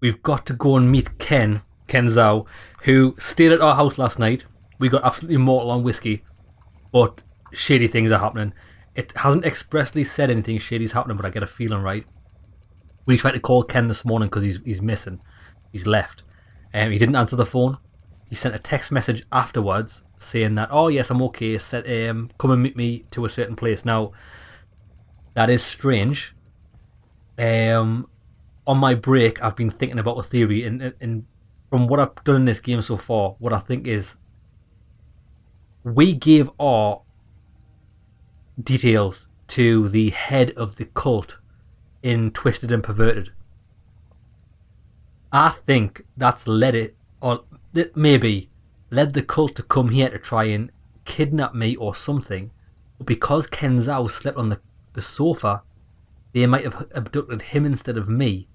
We've got to go and meet Ken Zhao, who stayed at our house last night. We got absolutely mortal on whiskey, but shady things are happening. It hasn't expressly said anything shady's happening, but I get a feeling, right? We tried to call Ken this morning because he's missing. He's left. He didn't answer the phone. He sent a text message afterwards saying that, oh yes, I'm okay, come and meet me to a certain place. Now, that is strange. On my break, I've been thinking about a theory, and from what I've done in this game so far, what I think is we gave our details to the head of the cult in Twisted and Perverted. I think that's led it, or maybe led the cult to come here to try and kidnap me or something. But because Ken Zhao slept on the sofa, they might have abducted him instead of me,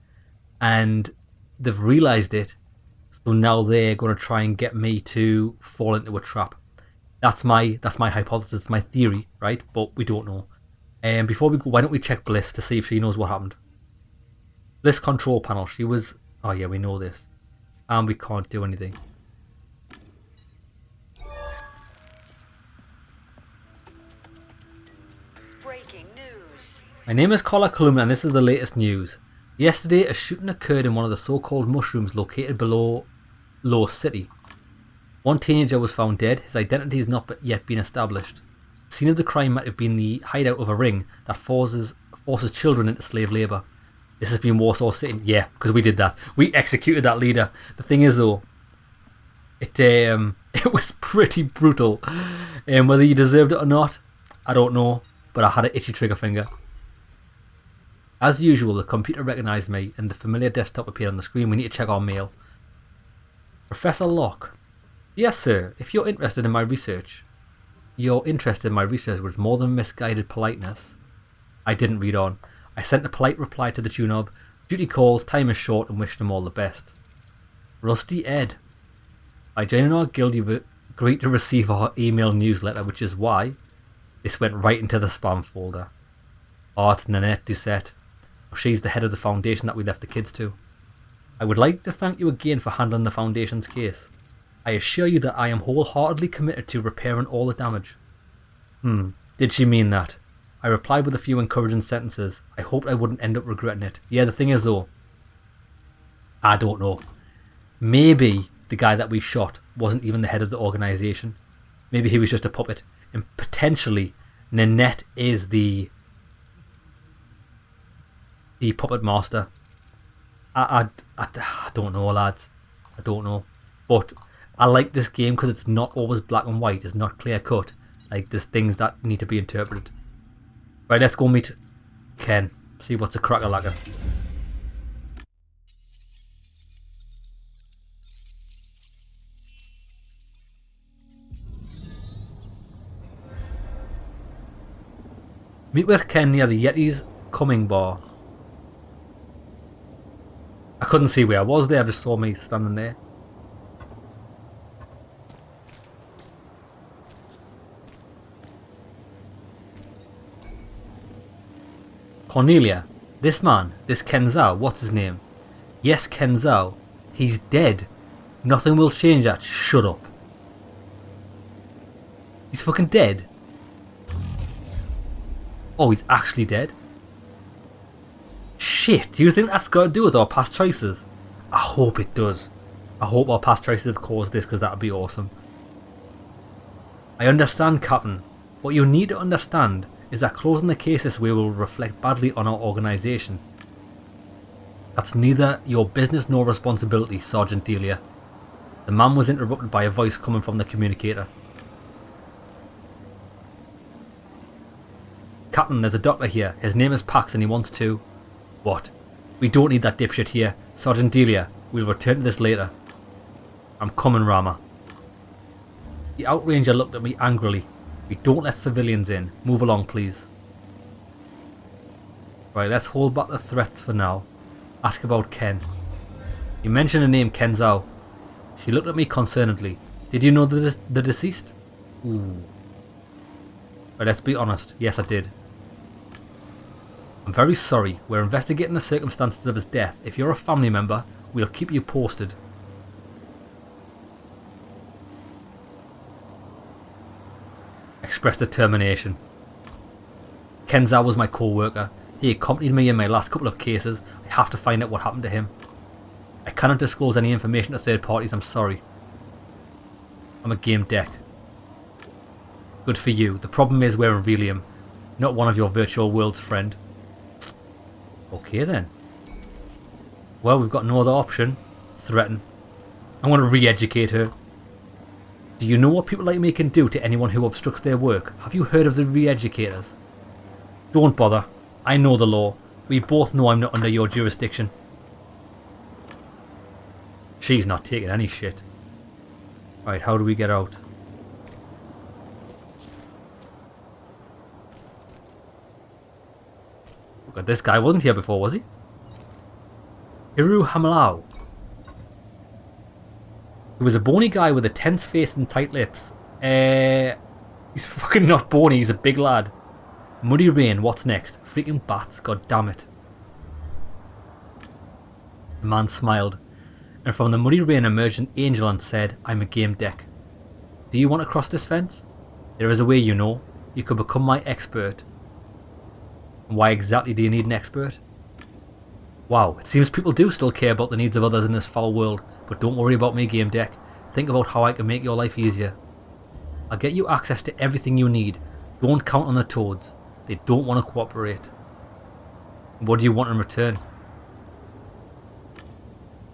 and they've realised it. So now they're going to try and get me to fall into a trap. That's my hypothesis, my theory, right? But we don't know. And before we go, why don't we check Bliss to see if she knows what happened? Bliss control panel. She was. Oh yeah, we know this, and we can't do anything. Breaking news. My name is Collar Column, and this is the latest news. Yesterday, a shooting occurred in one of the so-called mushrooms located below Low City. One teenager was found dead. His identity has not yet been established. The scene of the crime might have been the hideout of a ring that forces children into slave labour. This has been Warsaw City. Yeah, because we did that. We executed that leader. The thing is, though, it was pretty brutal. And whether you deserved it or not, I don't know. But I had an itchy trigger finger. As usual, the computer recognised me and the familiar desktop appeared on the screen. We need to check our mail. Professor Locke. Yes, sir. If you're interested in my research, was more than misguided politeness. I didn't read on. I sent a polite reply to the tune of, duty calls, time is short, and wished him all the best. Rusty Ed. By joining our guild, you've agreed to receive our email newsletter, which is why this went right into the spam folder. Oh, it's Nanette Doucette. She's the head of the foundation that we left the kids to. I would like to thank you again for handling the foundation's case. I assure you that I am wholeheartedly committed to repairing all the damage. Did she mean that? I replied with a few encouraging sentences. I hoped I wouldn't end up regretting it. Yeah, the thing is though, I don't know. Maybe the guy that we shot wasn't even the head of the organisation. Maybe he was just a puppet. And potentially, Nanette is the puppet master. I don't know, lads. I don't know. But I like this game because it's not always black and white. It's not clear cut. Like, there's things that need to be interpreted. Right, let's go meet Ken. See what's a cracker-lacker. Meet with Ken near the Yeti's Coming Bar. I couldn't see where I was there, I just saw me standing there. Cornelia, this man, this Ken Zhao, what's his name? Yes, Ken Zhao. He's dead. Nothing will change that. Shut up. He's fucking dead. Oh, he's actually dead? Shit, do you think that's got to do with our past choices? I hope it does. I hope our past choices have caused this, because that would be awesome. I understand, Captain. What you need to understand is that closing the case this way will reflect badly on our organisation. That's neither your business nor responsibility, Sergeant Delia. The man was interrupted by a voice coming from the communicator. Captain, there's a doctor here. His name is Pax and he wants to... What? We don't need that dipshit here. Sergeant Delia, we'll return to this later. I'm coming, Rama. The outranger looked at me angrily. We don't let civilians in. Move along, please. Right, let's hold back the threats for now. Ask about Ken. You mentioned the name Ken Zhao. She looked at me concernedly. Did you know the deceased? Ooh. Right, let's be honest. Yes, I did. I'm very sorry. We're investigating the circumstances of his death. If you're a family member We'll keep you posted. Express determination. Kenza was my co-worker. He accompanied me in my last couple of cases. I have to find out what happened to him. I cannot disclose any information to third parties, I'm sorry. I'm a GameDEC. Good for you. The problem is we're in Relium, not one of your virtual worlds, friend. Okay then. Well, we've got no other option. Threaten. I want to re-educate her. Do you know what people like me can do to anyone who obstructs their work? Have you heard of the re-educators? Don't bother. I know the law. We both know I'm not under your jurisdiction. She's not taking any shit. Right, how do we get out? Look at this guy. Wasn't here before, was he? Hiru Hamalau. He was a bony guy with a tense face and tight lips. He's fucking not bony, he's a big lad. Muddy rain, what's next? Freaking bats, god damn it. The man smiled, and from the muddy rain emerged an angel and said, I'm a GameDEC. Do you want to cross this fence? There is a way, you know. You could become my expert. And why exactly do you need an expert? Wow, it seems people do still care about the needs of others in this foul world, but don't worry about me, GameDEC. Think about how I can make your life easier. I'll get you access to everything you need. Don't count on the toads. They don't want to cooperate. What do you want in return?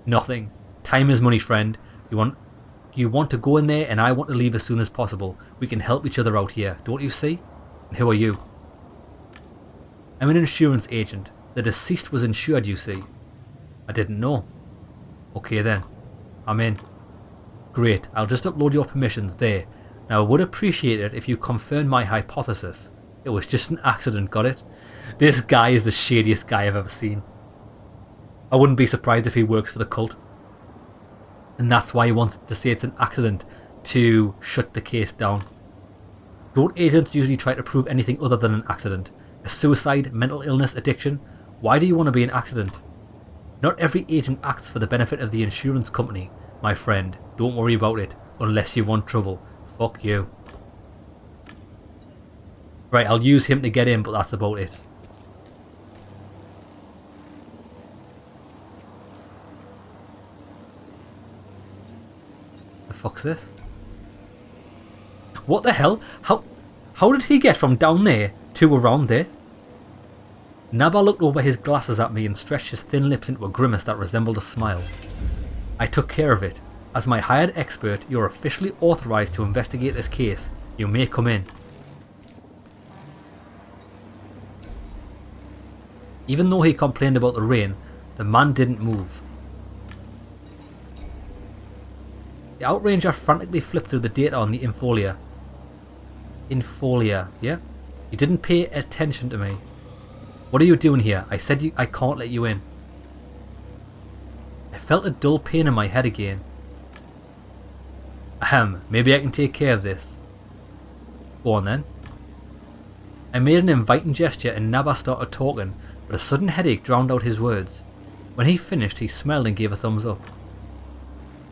Nothing. Time is money, friend. You want to go in there and I want to leave as soon as possible. We can help each other out here, don't you see? And who are you? I'm an insurance agent. The deceased was insured, you see. I didn't know. Okay then. I'm in. Great. I'll just upload your permissions there. Now I would appreciate it if you confirmed my hypothesis. It was just an accident, got it? This guy is the shadiest guy I've ever seen. I wouldn't be surprised if he works for the cult. And that's why he wants to say it's an accident, to shut the case down. Don't agents usually try to prove anything other than an accident? A suicide, mental illness, addiction? Why do you want to be an accident? Not every agent acts for the benefit of the insurance company, my friend. Don't worry about it, unless you want trouble. Fuck you. Right, I'll use him to get in, but that's about it. The fuck's this? What the hell? How did he get from down there to around there? Naba looked over his glasses at me and stretched his thin lips into a grimace that resembled a smile. I took care of it. As my hired expert, you're officially authorized to investigate this case. You may come in. Even though he complained about the rain, the man didn't move. The Outranger frantically flipped through the data on the Infolia. Infolia, yeah? You didn't pay attention to me. What are you doing here? I said I can't let you in. I felt a dull pain in my head again. Ahem, maybe I can take care of this. Go on then. I made an inviting gesture and Naba started talking, but a sudden headache drowned out his words. When he finished, he smiled and gave a thumbs up.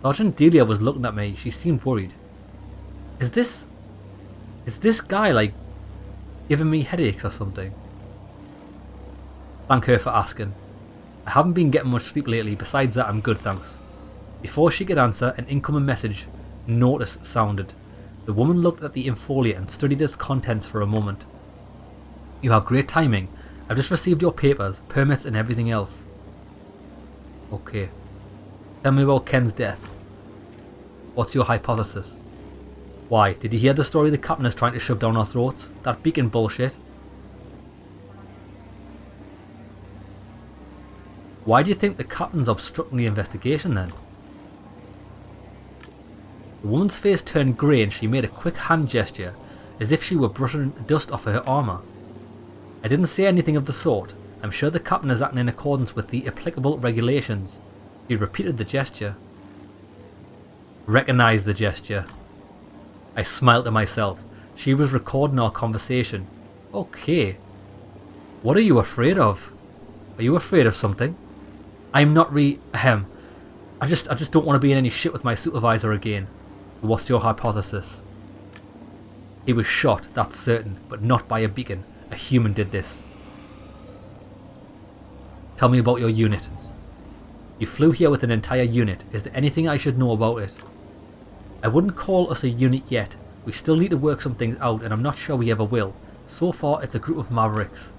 Sergeant Delia was looking at me. She seemed worried. Is this guy, like, giving me headaches or something? Thank her for asking. I haven't been getting much sleep lately. Besides that, I'm good, thanks. Before she could answer, an incoming message, notice, sounded. The woman looked at the Infolia and studied its contents for a moment. You have great timing. I've just received your papers, permits and everything else. Okay. Tell me about Ken's death. What's your hypothesis? Why, did you hear the story the captain is trying to shove down our throats? That beacon bullshit? Why do you think the captain's obstructing the investigation then? The woman's face turned grey and she made a quick hand gesture, as if she were brushing dust off her armour. I didn't say anything of the sort. I'm sure the captain is acting in accordance with the applicable regulations. He repeated the gesture. Recognise the gesture. I smiled to myself. She was recording our conversation. Okay. What are you afraid of? Are you afraid of something? I'm not I just don't want to be in any shit with my supervisor again. What's your hypothesis? He was shot, that's certain, but not by a beacon. A human did this. Tell me about your unit. You flew here with an entire unit. Is there anything I should know about it? I wouldn't call us a unit yet. We still need to work some things out, and I'm not sure we ever will. So far, it's a group of mavericks.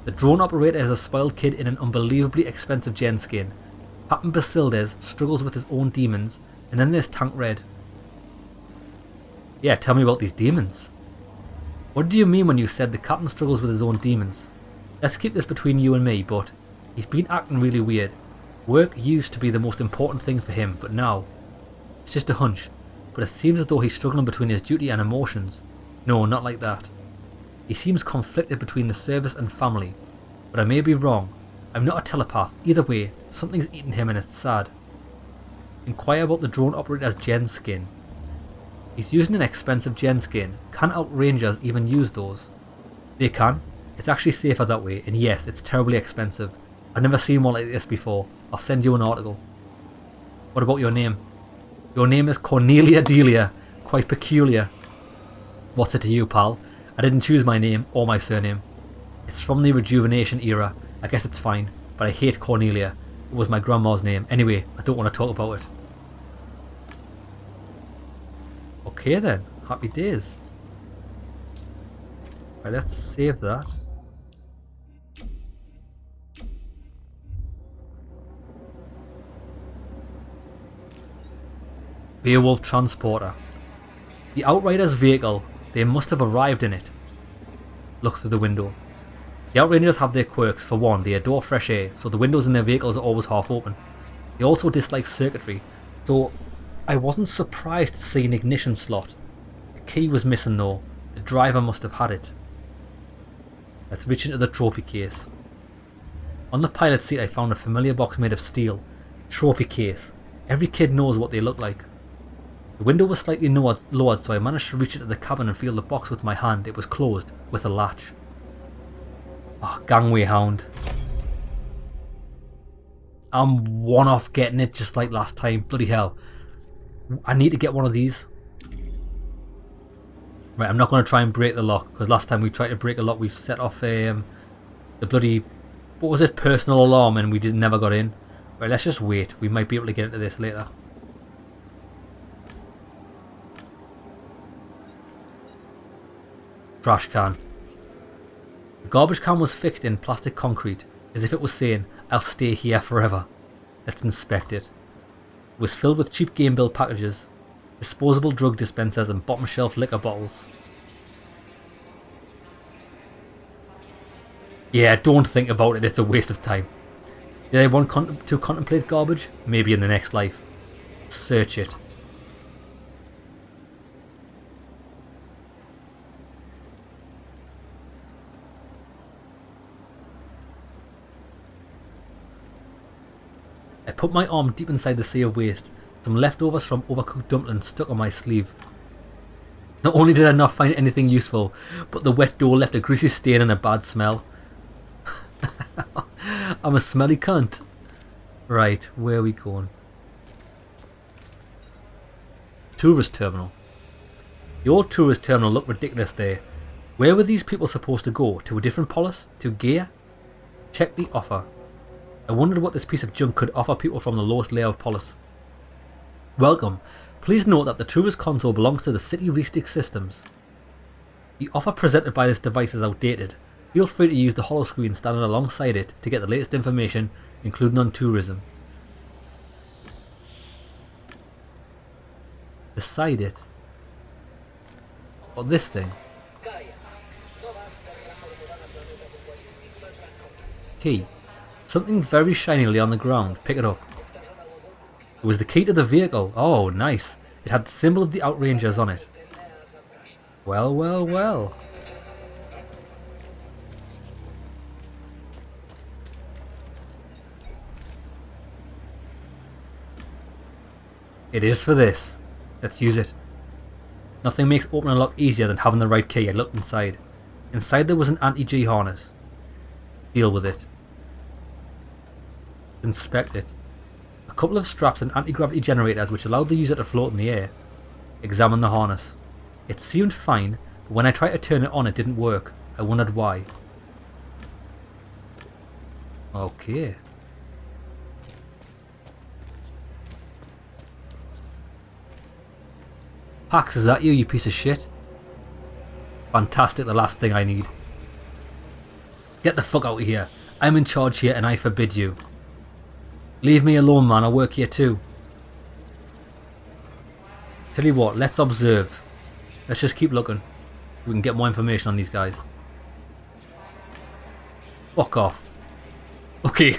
The drone operator is a spoiled kid in an unbelievably expensive gen skin. Captain Basildes struggles with his own demons, and then there's TankRed. Yeah, tell me about these demons. What do you mean when you said the captain struggles with his own demons? Let's keep this between you and me, but he's been acting really weird. Work used to be the most important thing for him, but now it's just a hunch. But it seems as though he's struggling between his duty and emotions. No, not like that. He seems conflicted between the service and family. But I may be wrong. I'm not a telepath. Either way, something's eaten him and it's sad. Inquire about the drone operator's gen skin. He's using an expensive gen skin. Can outrangers even use those? They can. It's actually safer that way, and yes, it's terribly expensive. I've never seen one like this before. I'll send you an article. What about your name? Your name is Cornelia Delia. Quite peculiar. What's it to you, pal? I didn't choose my name or my surname. It's from the Rejuvenation era. I guess it's fine, but I hate Cornelia. It was my grandma's name. Anyway, I don't want to talk about it. Okay then. Happy days. Right, let's save that. Beowulf Transporter. The Outriders' vehicle. They must have arrived in it. Look through the window. The Outrangers have their quirks. For one, they adore fresh air, so the windows in their vehicles are always half open. They also dislike circuitry, so I wasn't surprised to see an ignition slot. The key was missing though. The driver must have had it. Let's reach into the trophy case. On the pilot seat I found a familiar box made of steel. Trophy case. Every kid knows what they look like. The window was slightly lowered, so I managed to reach into the cabin and feel the box with my hand. It was closed, with a latch. Oh, gangway hound. I'm one off getting it just like last time. Bloody hell. I need to get one of these. Right, I'm not going to try and break the lock, because last time we tried to break a lock we set off the bloody, what was it, personal alarm, and we never got in. Right, let's just wait. We might be able to get into this later. Trash can. The garbage can was fixed in plastic concrete, as if it was saying, I'll stay here forever. Let's inspect it. It was filled with cheap game bill packages, disposable drug dispensers and bottom shelf liquor bottles. Yeah, don't think about it, it's a waste of time. Did I want to contemplate garbage? Maybe in the next life. Search it. I put my arm deep inside the sea of waste, some leftovers from overcooked dumplings stuck on my sleeve. Not only did I not find anything useful, but the wet door left a greasy stain and a bad smell. I'm a smelly cunt. Right, where are we going? Tourist terminal. The old tourist terminal looked ridiculous there. Where were these people supposed to go? To a different polis? To gear? Check the offer. I wondered what this piece of junk could offer people from the lowest layer of polis. Welcome. Please note that the tourist console belongs to the City Restic Systems. The offer presented by this device is outdated. Feel free to use the holoscreen standing alongside it to get the latest information, including on tourism. Beside it. What, this thing? Key. Something very shinily on the ground. Pick it up. It was the key to the vehicle. Oh, nice. It had the symbol of the Outrangers on it. Well, well, well. It is for this. Let's use it. Nothing makes opening a lock easier than having the right key. I looked inside. Inside there was an anti-G harness. Deal with it. Inspect it. A couple of straps and anti-gravity generators which allowed the user to float in the air. Examine the harness. It seemed fine, but when I tried to turn it on it didn't work. I wondered why. Okay. Pax, is that you, you piece of shit? Fantastic, the last thing I need. Get the fuck out of here. I'm in charge here and I forbid you. Leave me alone, man, I work here too. Tell you what, let's observe. Let's just keep looking. We can get more information on these guys. Fuck off. Okay.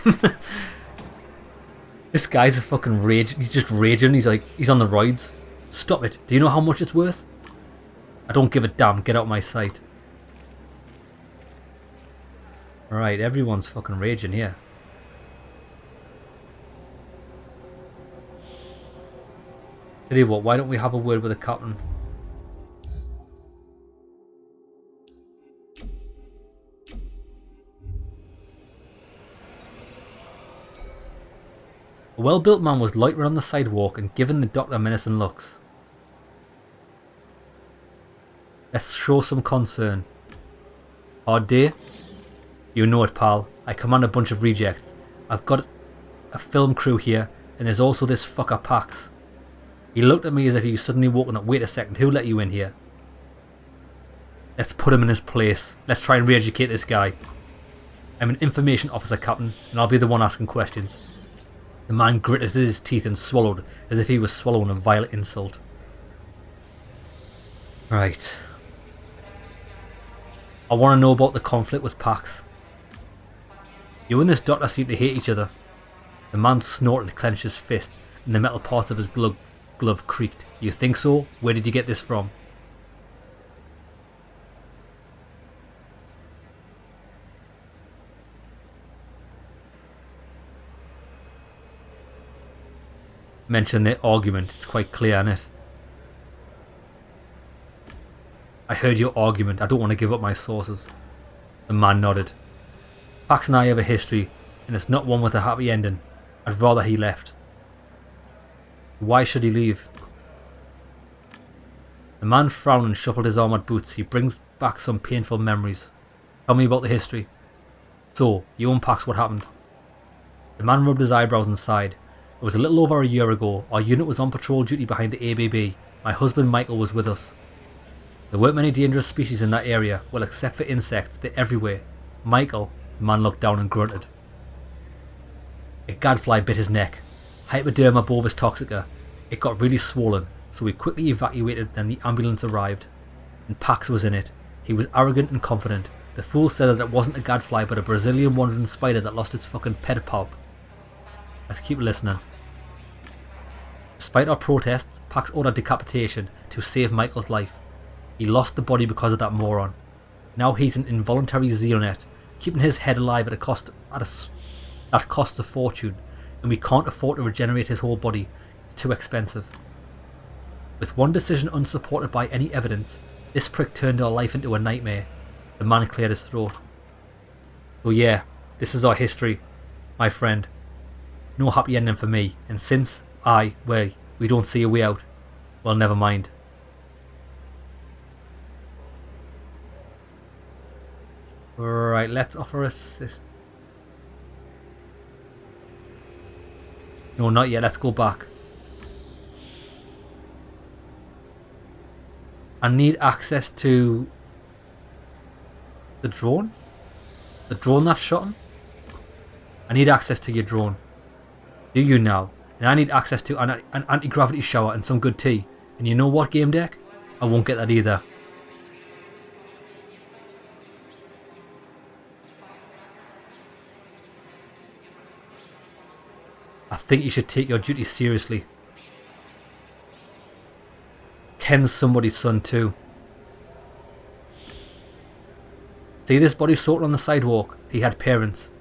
This guy's a fucking rage. He's just raging. He's like, he's on the roids. Stop it. Do you know how much it's worth? I don't give a damn. Get out of my sight. Alright, everyone's fucking raging here. Tell you what, why don't we have a word with the captain? A well-built man was loitering on the sidewalk and giving the doctor menacing looks. Let's show some concern. Hard day? You know it, pal. I command a bunch of rejects. I've got a film crew here, and there's also this fucker Pax. He looked at me as if he was suddenly woken up. Wait a second, who let you in here? Let's put him in his place. Let's try and re-educate this guy. I'm an information officer, Captain, and I'll be the one asking questions. The man gritted his teeth and swallowed as if he was swallowing a vile insult. Right. I want to know about the conflict with Pax. You and this doctor seem to hate each other. The man snorted and clenched his fist, and the metal parts of his glove creaked. You think so? Where did you get this from? Mention their argument. It's quite clear, isn't it? I heard your argument. I don't want to give up my sources. The man nodded. Pax and I have a history, and it's not one with a happy ending. I'd rather he left. Why should he leave? The man frowned and shuffled his armoured boots. He brings back some painful memories. Tell me about the history. So, you and Pax, what happened? The man rubbed his eyebrows and sighed. It was a little over a year ago. Our unit was on patrol duty behind the ABB. My husband Michael was with us. There weren't many dangerous species in that area. Well, except for insects, they're everywhere. Michael, the man looked down and grunted. A gadfly bit his neck. Hypoderma bovis toxica. It got really swollen, so we quickly evacuated. Then the ambulance arrived, and Pax was in it. He was arrogant and confident. The fool said that it wasn't a gadfly but a Brazilian wandering spider that lost its fucking pedipalp. Let's keep listening. Despite our protests, Pax ordered decapitation to save Michael's life. He lost the body because of that moron. Now he's an involuntary xeonet, keeping his head alive at a cost that costs a fortune, and we can't afford to regenerate his whole body. It's too expensive. With one decision unsupported by any evidence, this prick turned our life into a nightmare. The man cleared his throat. So yeah, this is our history, my friend. No happy ending for me, and since we don't see a way out, well, never mind. Right, let's offer assist. No, not yet. Let's go back. I need access to the drone. The drone that shot him. I need access to your drone. Do you now? And I need access to an anti-gravity shower and some good tea. And you know what, GameDEC? I won't get that either. I think you should take your duty seriously. Ken's somebody's son too. See this body sorted on the sidewalk? He had parents.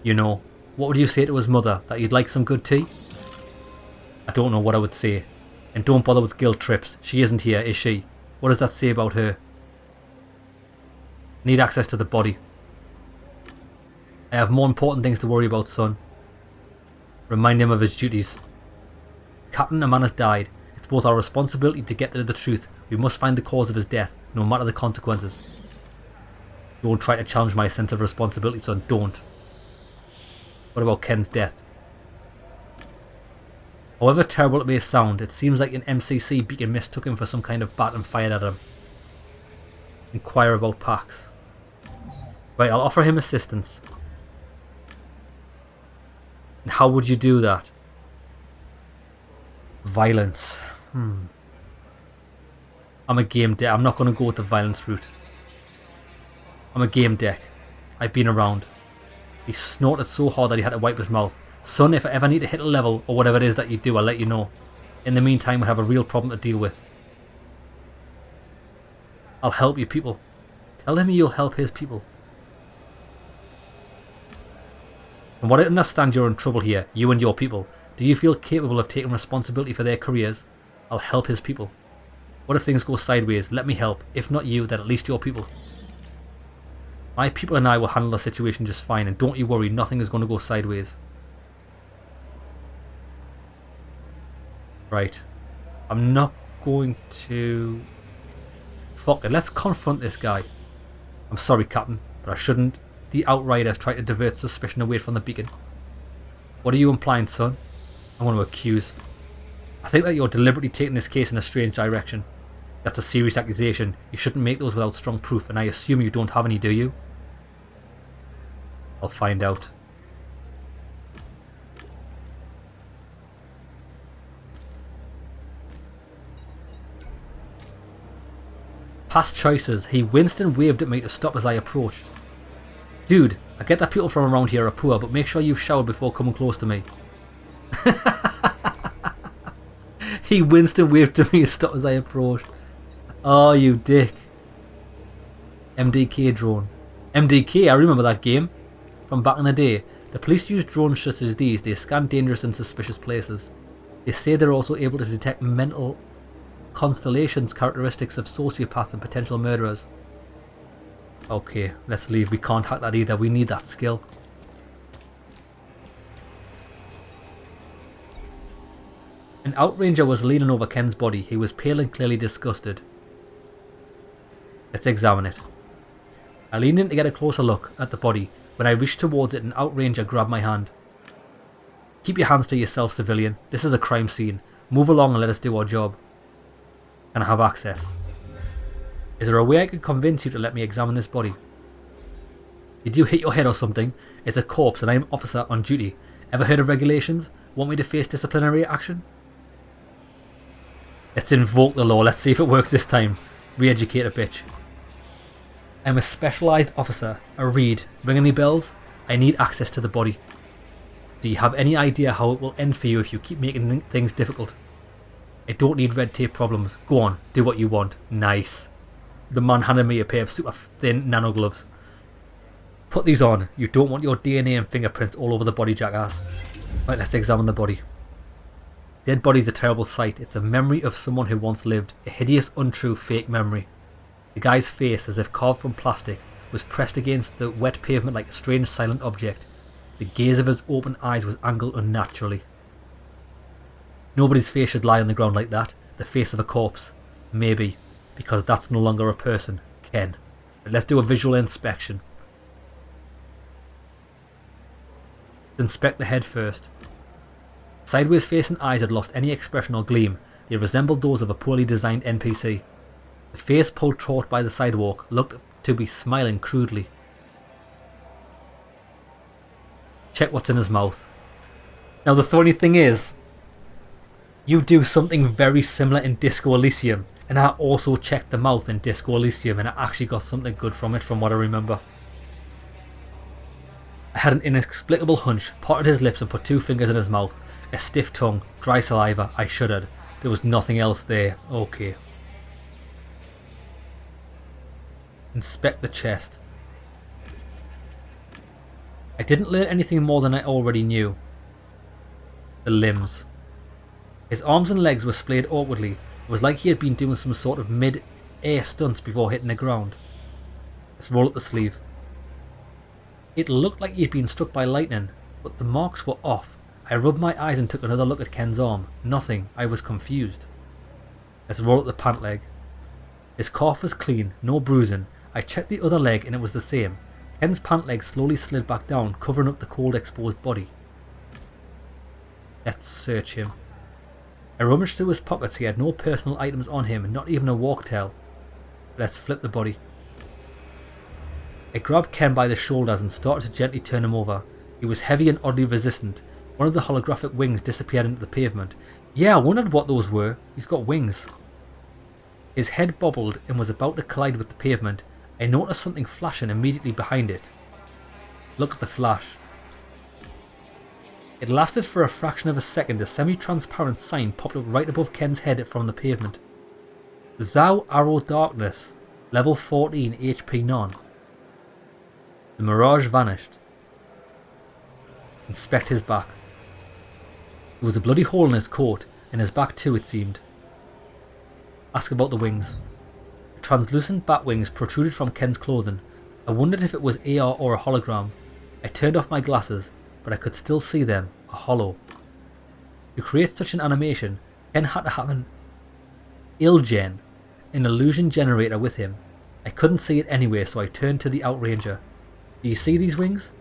You know, what would you say to his mother? That you'd like some good tea? I don't know what I would say. And don't bother with guilt trips. She isn't here, is she? What does that say about her? Need access to the body. I have more important things to worry about, son. Remind him of his duties. Captain, a man has died. It's both our responsibility to get to the truth. We must find the cause of his death, no matter the consequences. Don't try to challenge my sense of responsibility, son. Don't. What about Ken's death? However terrible it may sound, it seems like an MCC beacon mistook him for some kind of bat and fired at him. Inquire about Pax. Right, I'll offer him assistance. And how would you do that? Violence. I'm a GameDEC. I'm not going to go with the violence route. I'm a GameDEC. I've been around. He snorted so hard that he had to wipe his mouth. Son, if I ever need to hit a level, or whatever it is that you do, I'll let you know. In the meantime, we have a real problem to deal with. I'll help you people. Tell him you'll help his people. From what I understand, you're in trouble here, you and your people. Do you feel capable of taking responsibility for their careers? I'll help his people. What if things go sideways? Let me help. If not you, then at least your people. My people and I will handle the situation just fine, and don't you worry, nothing is going to go sideways. Right. I'm not going to... Fuck it, let's confront this guy. I'm sorry, Captain, but I shouldn't. The Outriders try to divert suspicion away from the beacon. What are you implying, son? I want to accuse. I think that you're deliberately taking this case in a strange direction. That's a serious accusation. You shouldn't make those without strong proof, and I assume you don't have any, do you? I'll find out. Past choices. He winced and waved at me to stop as I approached. Dude, I get that people from around here are poor, but make sure you showered before coming close to me. He winced and waved to me to stop as I approached. Oh, you dick. MDK drone. MDK, I remember that game. From back in the day. The police use drones such as these. They scan dangerous and suspicious places. They say they're also able to detect mental constellations characteristics of sociopaths and potential murderers. Okay, let's leave. We can't hack that either. We need that skill. An outranger was leaning over Ken's body. He was pale and clearly disgusted. Let's examine it. I leaned in to get a closer look at the body. When I reached towards it, an outranger grabbed my hand. Keep your hands to yourself, civilian. This is a crime scene. Move along and let us do our job. Can I have access? Is there a way I could convince you to let me examine this body? Did you hit your head or something? It's a corpse and I am officer on duty. Ever heard of regulations? Want me to face disciplinary action? Let's invoke the law. Let's see if it works this time. Re-educate a bitch. I'm a specialised officer. A reed. Ring any bells? I need access to the body. Do you have any idea how it will end for you if you keep making things difficult? I don't need red tape problems. Go on, do what you want. Nice. The man handed me a pair of super thin nano gloves. Put these on. You don't want your DNA and fingerprints all over the body, jackass. Right, let's examine the body. Dead body's a terrible sight. It's a memory of someone who once lived. A hideous, untrue, fake memory. The guy's face, as if carved from plastic, was pressed against the wet pavement like a strange silent object. The gaze of his open eyes was angled unnaturally. Nobody's face should lie on the ground like that. The face of a corpse. Maybe. Because that's no longer a person. Ken. But let's do a visual inspection. Let's inspect the head first. Sideways face and eyes had lost any expression or gleam. They resembled those of a poorly designed NPC. The face pulled taut by the sidewalk looked to be smiling crudely. Check what's in his mouth. Now the funny thing is, you do something very similar in Disco Elysium, and I also checked the mouth in Disco Elysium and I actually got something good from it from what I remember. I had an inexplicable hunch, parted his lips and put 2 fingers in his mouth. A stiff tongue, dry saliva. I shuddered. There was nothing else there. Okay. Inspect the chest. I didn't learn anything more than I already knew. The limbs. His arms and legs were splayed awkwardly. It was like he had been doing some sort of mid-air stunts before hitting the ground. Let's roll up the sleeve. It looked like he had been struck by lightning, but the marks were off. I rubbed my eyes and took another look at Ken's arm. Nothing. I was confused. Let's roll up the pant leg. His calf was clean, no bruising. I checked the other leg and it was the same. Ken's pant leg slowly slid back down, covering up the cold exposed body. Let's search him. I rummaged through his pockets. He had no personal items on him, not even a walk tail. Let's flip the body. I grabbed Ken by the shoulders and started to gently turn him over. He was heavy and oddly resistant. One of the holographic wings disappeared into the pavement. Yeah, I wondered what those were. He's got wings. His head bobbled and was about to collide with the pavement. I noticed something flashing immediately behind it. Look at the flash. It lasted for a fraction of a second. A semi-transparent sign popped up right above Ken's head from the pavement. Zhao Arrow Darkness, level 14, HP none. The mirage vanished. Inspect his back. There was a bloody hole in his coat, and his back too, it seemed. Ask about the wings. Translucent bat wings protruded from Ken's clothing. I wondered if it was AR or a hologram. I turned off my glasses, but I could still see them, a hollow. To create such an animation, Ken had to have an Ilgen, an illusion generator with him. I couldn't see it anyway, so I turned to the Outranger. Do you see these wings?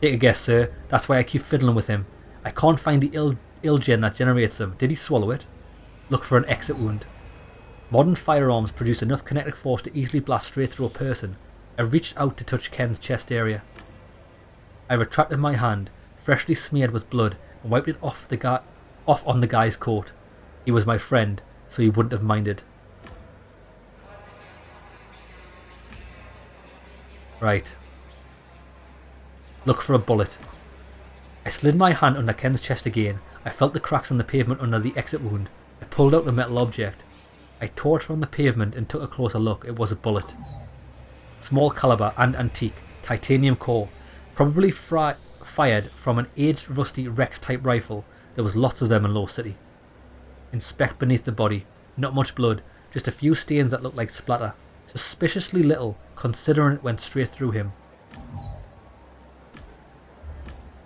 Take a guess, sir. That's why I keep fiddling with him. I can't find the Ilgen that generates them. Did he swallow it? Look for an exit wound. Modern firearms produce enough kinetic force to easily blast straight through a person. I reached out to touch Ken's chest area. I retracted my hand, freshly smeared with blood, and wiped it off on the guy's coat. He was my friend, so he wouldn't have minded. Right. Look for a bullet. I slid my hand under Ken's chest again. I felt the cracks in the pavement under the exit wound. I pulled out a metal object. I tore it from the pavement and took a closer look. It was a bullet. Small caliber and antique, titanium core, probably fired from an aged rusty Rex type rifle. There was lots of them in Low City. Inspect beneath the body. Not much blood, just a few stains that looked like splatter. Suspiciously little, considering it went straight through him.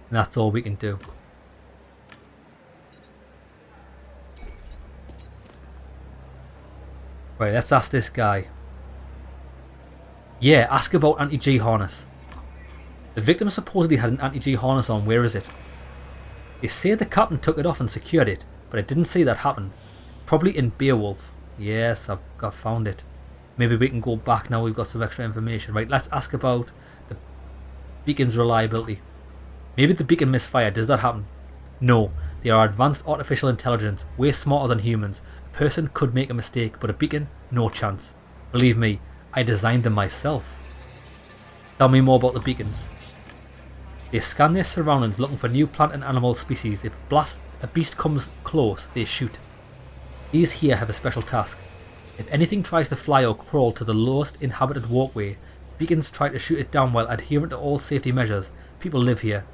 And that's all we can do. Right, let's ask this guy. Yeah, ask about anti-G harness. The victim supposedly had an anti-G harness on. Where is it? They say the captain took it off and secured it, but I didn't see that happen. Probably in Beowulf. Yes, I've found it. Maybe we can go back now we've got some extra information. Right, let's ask about the beacon's reliability. Maybe the beacon misfired. Does that happen? No. They are advanced artificial intelligence, way smarter than humans. A person could make a mistake, but a beacon? No chance. Believe me, I designed them myself. Tell me more about the beacons. They scan their surroundings looking for new plant and animal species. If a beast comes close, they shoot. These here have a special task. If anything tries to fly or crawl to the lowest inhabited walkway, beacons try to shoot it down while adhering to all safety measures. People live here.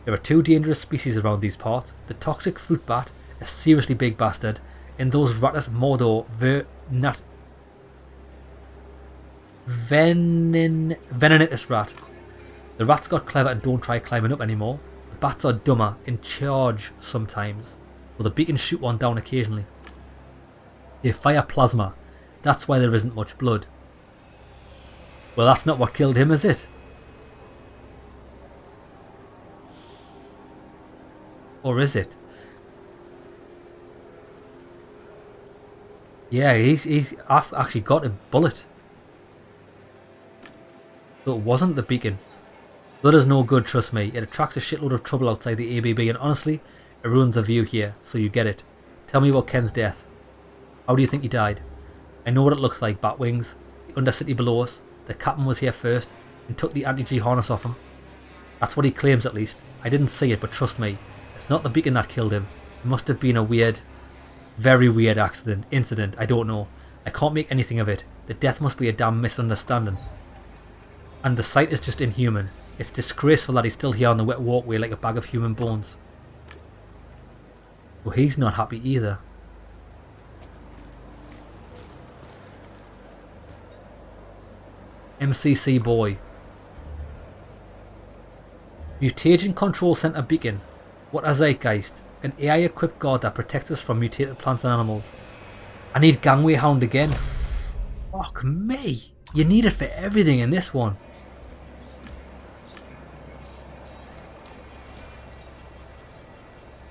There are two dangerous species around these parts. The toxic fruit bat, a seriously big bastard, and those Rattus Mordor Venenatus rat. The rats got clever and don't try climbing up anymore. The bats are dumber and charge sometimes, so the beacons shoot one down occasionally. They fire plasma. That's why there isn't much blood. Well, that's not what killed him, is it? Or is it? Yeah, I've actually got a bullet. So it wasn't the beacon. Blood is no good, trust me. It attracts a shitload of trouble outside the ABB, and honestly, it ruins the view here, so you get it. Tell me about Ken's death. How do you think he died? I know what it looks like, bat wings, the undercity below us. The captain was here first and took the anti-G harness off him. That's what he claims at least. I didn't see it, but trust me, it's not the beacon that killed him. It must have been a weird, very weird incident, I don't know. I can't make anything of it. The death must be a damn misunderstanding. And the sight is just inhuman. It's disgraceful that he's still here on the wet walkway like a bag of human bones. Well, he's not happy either. MCC boy. Mutation Control Center beacon. What a zeitgeist. An AI-equipped guard that protects us from mutated plants and animals. I need Gangway Hound again. Fuck me. You need it for everything in this one.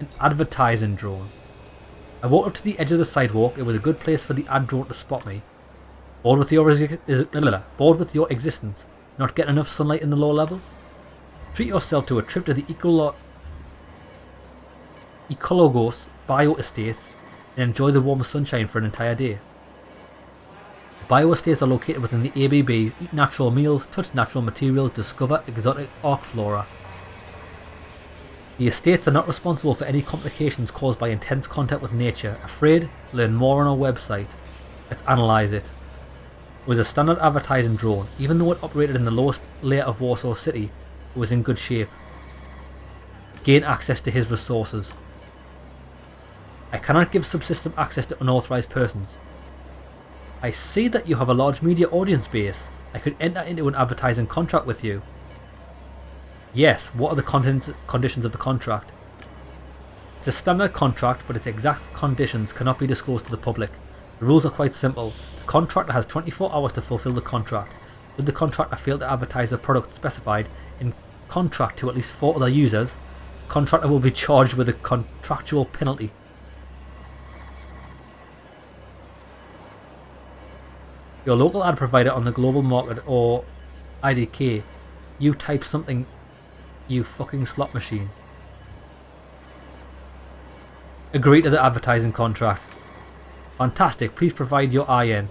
An advertising drone. I walked up to the edge of the sidewalk. It was a good place for the ad drone to spot me. Bored with your existence? Not getting enough sunlight in the lower levels? Treat yourself to a trip to the Ecologos Bio Estates and enjoy the warm sunshine for an entire day. The bio estates are located within the ABBs. Eat natural meals, touch natural materials, discover exotic arc flora. The estates are not responsible for any complications caused by intense contact with nature. Afraid? Learn more on our website. Let's analyse it. It was a standard advertising drone. Even though it operated in the lowest layer of Warsaw City, it was in good shape. Gain access to his resources. I cannot give subsystem access to unauthorized persons. I see that you have a large media audience base. I could enter into an advertising contract with you. Yes, what are the conditions of the contract? It's a standard contract, but its exact conditions cannot be disclosed to the public. The rules are quite simple. The contractor has 24 hours to fulfill the contract. Should the contractor fail to advertise the product specified in contract to at least 4 other users, the contractor will be charged with a contractual penalty. Your local ad provider on the global market or IDK. You type something, you fucking slot machine. Agree to the advertising contract. Fantastic, please provide your IN.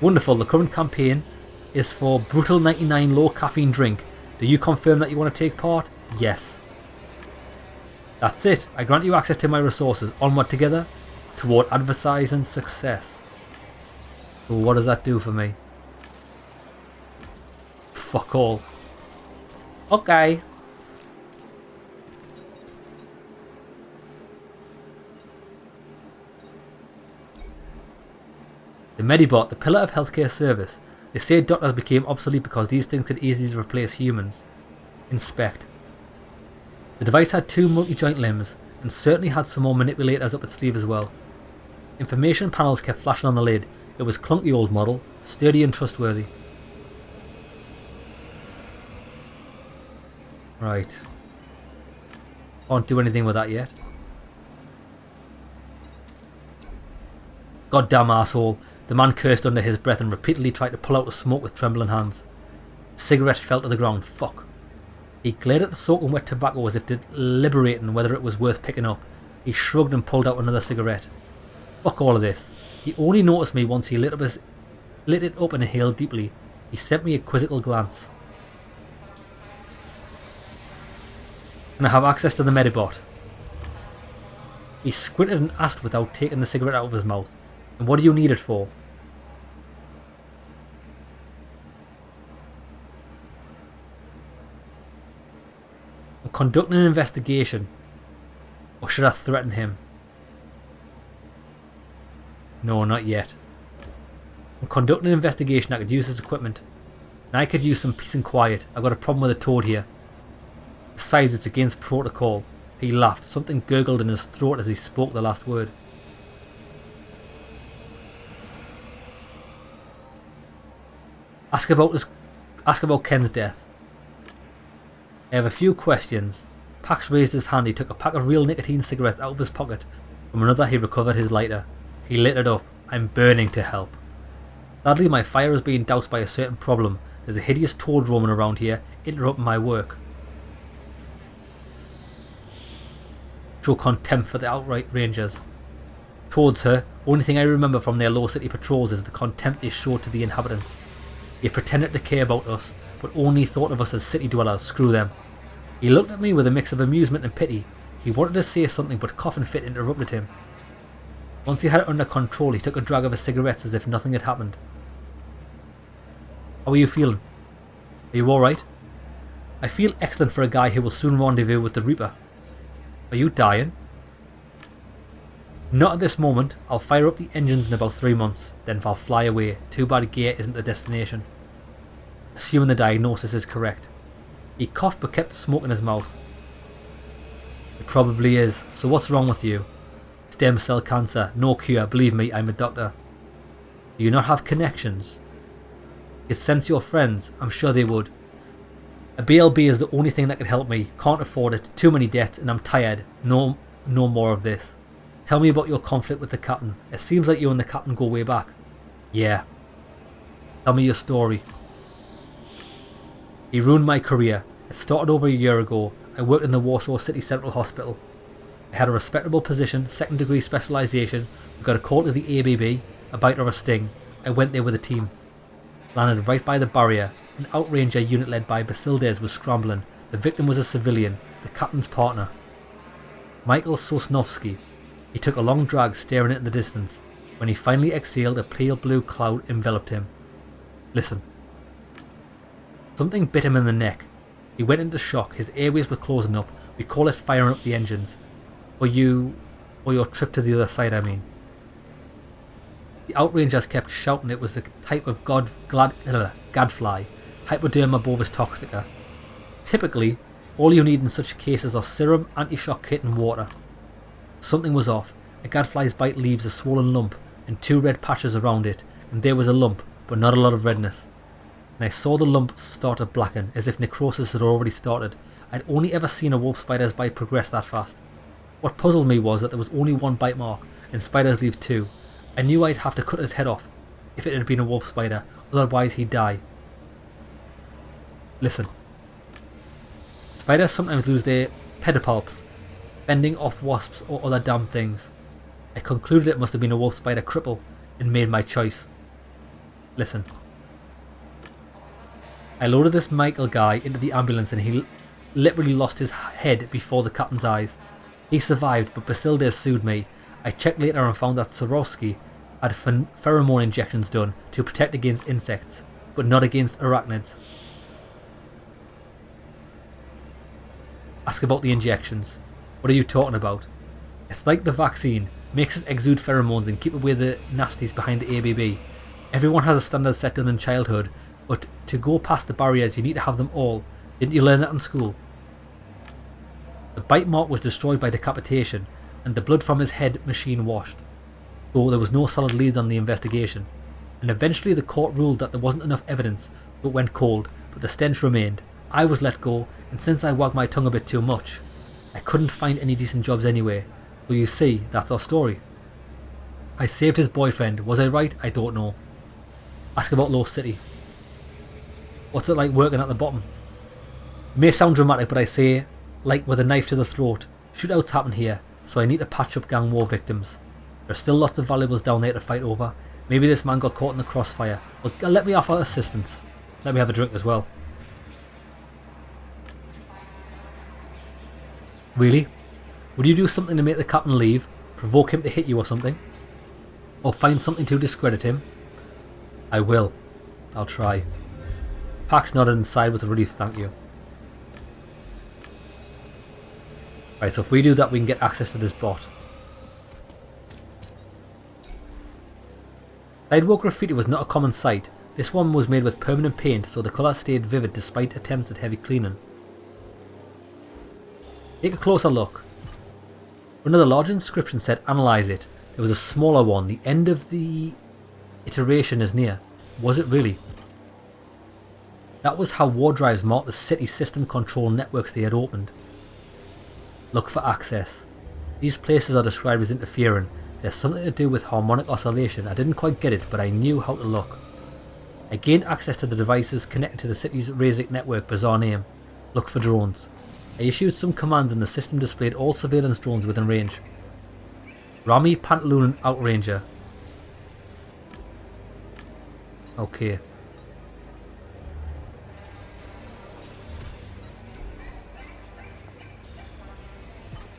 Wonderful, the current campaign is for Brutal 99 low caffeine drink. Do you confirm that you want to take part? Yes. That's it, I grant you access to my resources. Onward together toward advertising success. So what does that do for me? Fuck all. Okay. The Medbot, the pillar of healthcare service. They say doctors became obsolete because these things could easily replace humans. Inspect. The device had 2 multi-joint limbs and certainly had some more manipulators up its sleeve as well. Information panels kept flashing on the lid. It was clunky old model, sturdy and trustworthy. Right. Can't do anything with that yet. Goddamn asshole. The man cursed under his breath and repeatedly tried to pull out the smoke with trembling hands. The cigarette fell to the ground. Fuck. He glared at the soaking wet tobacco as if deliberating whether it was worth picking up. He shrugged and pulled out another cigarette. Fuck all of this. He only noticed me once he lit it up and inhaled deeply. He sent me a quizzical glance. Can I have access to the Medbot? He squinted and asked without taking the cigarette out of his mouth. And what do you need it for? I'm conducting an investigation. Or should I threaten him? No, not yet. I'm conducting an investigation. I could use his equipment. And I could use some peace and quiet. I've got a problem with a toad here. Besides, it's against protocol. He laughed. Something gurgled in his throat as he spoke the last word. Ask about Ken's death. I have a few questions. Pax raised his hand. He took a pack of real nicotine cigarettes out of his pocket. From another he recovered his lighter. He lit it up. I'm burning to help. Sadly, my fire is being doused by a certain problem. There's a hideous toad roaming around here, interrupting my work. Show contempt for the outright rangers. Toads, sir. Only thing I remember from their low city patrols is the contempt they showed to the inhabitants. They pretended to care about us, but only thought of us as city dwellers. Screw them. He looked at me with a mix of amusement and pity. He wanted to say something, but coughing fit interrupted him. Once he had it under control, he took a drag of his cigarettes as if nothing had happened. How are you feeling? Are you alright? I feel excellent for a guy who will soon rendezvous with the Reaper. Are you dying? Not at this moment. I'll fire up the engines in about 3 months, then I'll fly away. Too bad gear isn't the destination. Assuming the diagnosis is correct. He coughed but kept the smoke in his mouth. probably is. So what's wrong with you? Stem cell cancer. No cure. Believe me, I'm a doctor. Do you not have connections? You'd sense your friends. I'm sure they would. A BLB is the only thing that can help me. Can't afford it. Too many debts and I'm tired. No more of this. Tell me about your conflict with the captain. It seems like you and the captain go way back. Yeah. Tell me your story. He ruined my career. It started over a year ago. I worked in the Warsaw City Central Hospital. I had a respectable position, second degree specialisation. We got a call to the ABB, a bite or a sting. I went there with a team. Landed right by the barrier. An outranger unit led by Basildez was scrambling. The victim was a civilian, the captain's partner. Michael Sosnowski. He took a long drag staring into the distance. When he finally exhaled, a pale blue cloud enveloped him. Listen. Something bit him in the neck. He went into shock. His airways were closing up. We call it firing up the engines. Or your trip to the other side, I mean. The outrangers kept shouting it was a type of gadfly, Hypoderma bovis toxica. Typically, all you need in such cases are serum, anti-shock kit and water. Something was off. A gadfly's bite leaves a swollen lump and 2 red patches around it, and there was a lump, but not a lot of redness. And I saw the lump start to blacken, as if necrosis had already started. I'd only ever seen a wolf spider's bite progress that fast. What puzzled me was that there was only 1 bite mark, and spiders leave 2. I knew I'd have to cut his head off, if it had been a wolf spider, otherwise he'd die. Listen. Spiders sometimes lose their pedipalps, fending off wasps or other damn things. I concluded it must have been a wolf spider cripple, and made my choice. Listen. I loaded this Michael guy into the ambulance and he literally lost his head before the captain's eyes. He survived, but Basildez sued me. I checked later and found that Sorowski had pheromone injections done to protect against insects, but not against arachnids. Ask about the injections. What are you talking about? It's like the vaccine. Makes us exude pheromones and keep away the nasties behind the ABB. Everyone has a standard set done in childhood, but to go past the barriers you need to have them all. Didn't you learn that in school? The bite mark was destroyed by decapitation, and the blood from his head machine washed. So there was no solid leads on the investigation. And eventually the court ruled that there wasn't enough evidence, so it went cold, but the stench remained. I was let go, and since I wagged my tongue a bit too much, I couldn't find any decent jobs anyway. So you see, that's our story. I saved his boyfriend. Was I right? I don't know. Ask about Low City. What's it like working at the bottom? It may sound dramatic, but I say, like with a knife to the throat. Shootouts happen here, so I need to patch up gang war victims. There's still lots of valuables down there to fight over. Maybe this man got caught in the crossfire. Well, let me offer assistance. Let me have a drink as well. Really? Would you do something to make the captain leave? Provoke him to hit you or something? Or find something to discredit him? I will. I'll try. Pax nodded and sighed with relief, thank you. Right, so if we do that we can get access to this bot. Sidewalk graffiti was not a common sight. This one was made with permanent paint, so the colour stayed vivid despite attempts at heavy cleaning. Take a closer look. Another large inscription said analyze it. There was a smaller one. The end of the iteration is near. Was it really? That was how war drives marked the city system control networks they had opened. Look for access. These places are described as interfering. There's something to do with harmonic oscillation. I didn't quite get it, but I knew how to look. I gained access to the devices connected to the city's RASIC network. Bizarre name. Look for drones. I issued some commands and the system displayed all surveillance drones within range. Rami Pantaloon Outranger. Okay.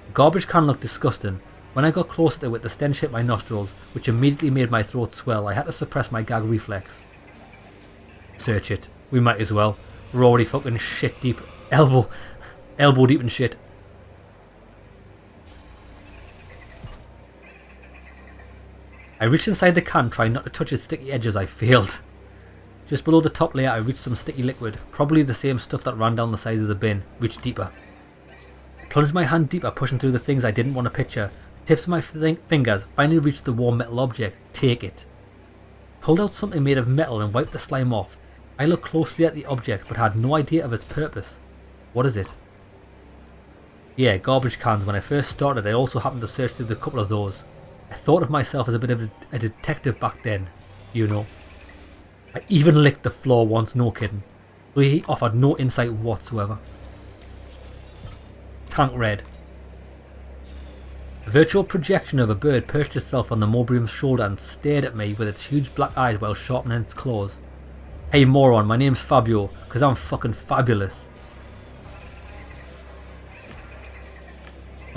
The garbage can looked disgusting. When I got closer to it, the stench hit my nostrils, which immediately made my throat swell. I had to suppress my gag reflex. Search it. We might as well. We're already fucking shit deep. Elbow deep in shit. I reached inside the can, trying not to touch its sticky edges. I failed. Just below the top layer I reached some sticky liquid. Probably the same stuff that ran down the sides of the bin. Reached deeper. Plunged my hand deeper, pushing through the things I didn't want to picture. The tips of my fingers finally reached the warm metal object. Take it. Pulled out something made of metal and wiped the slime off. I looked closely at the object but had no idea of its purpose. What is it? Yeah, garbage cans. When I first started, I also happened to search through a couple of those. I thought of myself as a bit of a detective back then, you know. I even licked the floor once, no kidding. But he offered no insight whatsoever. TankRed. A virtual projection of a bird perched itself on the Mobrium's shoulder and stared at me with its huge black eyes while sharpening its claws. Hey moron, my name's Fabio, cause I'm fucking fabulous.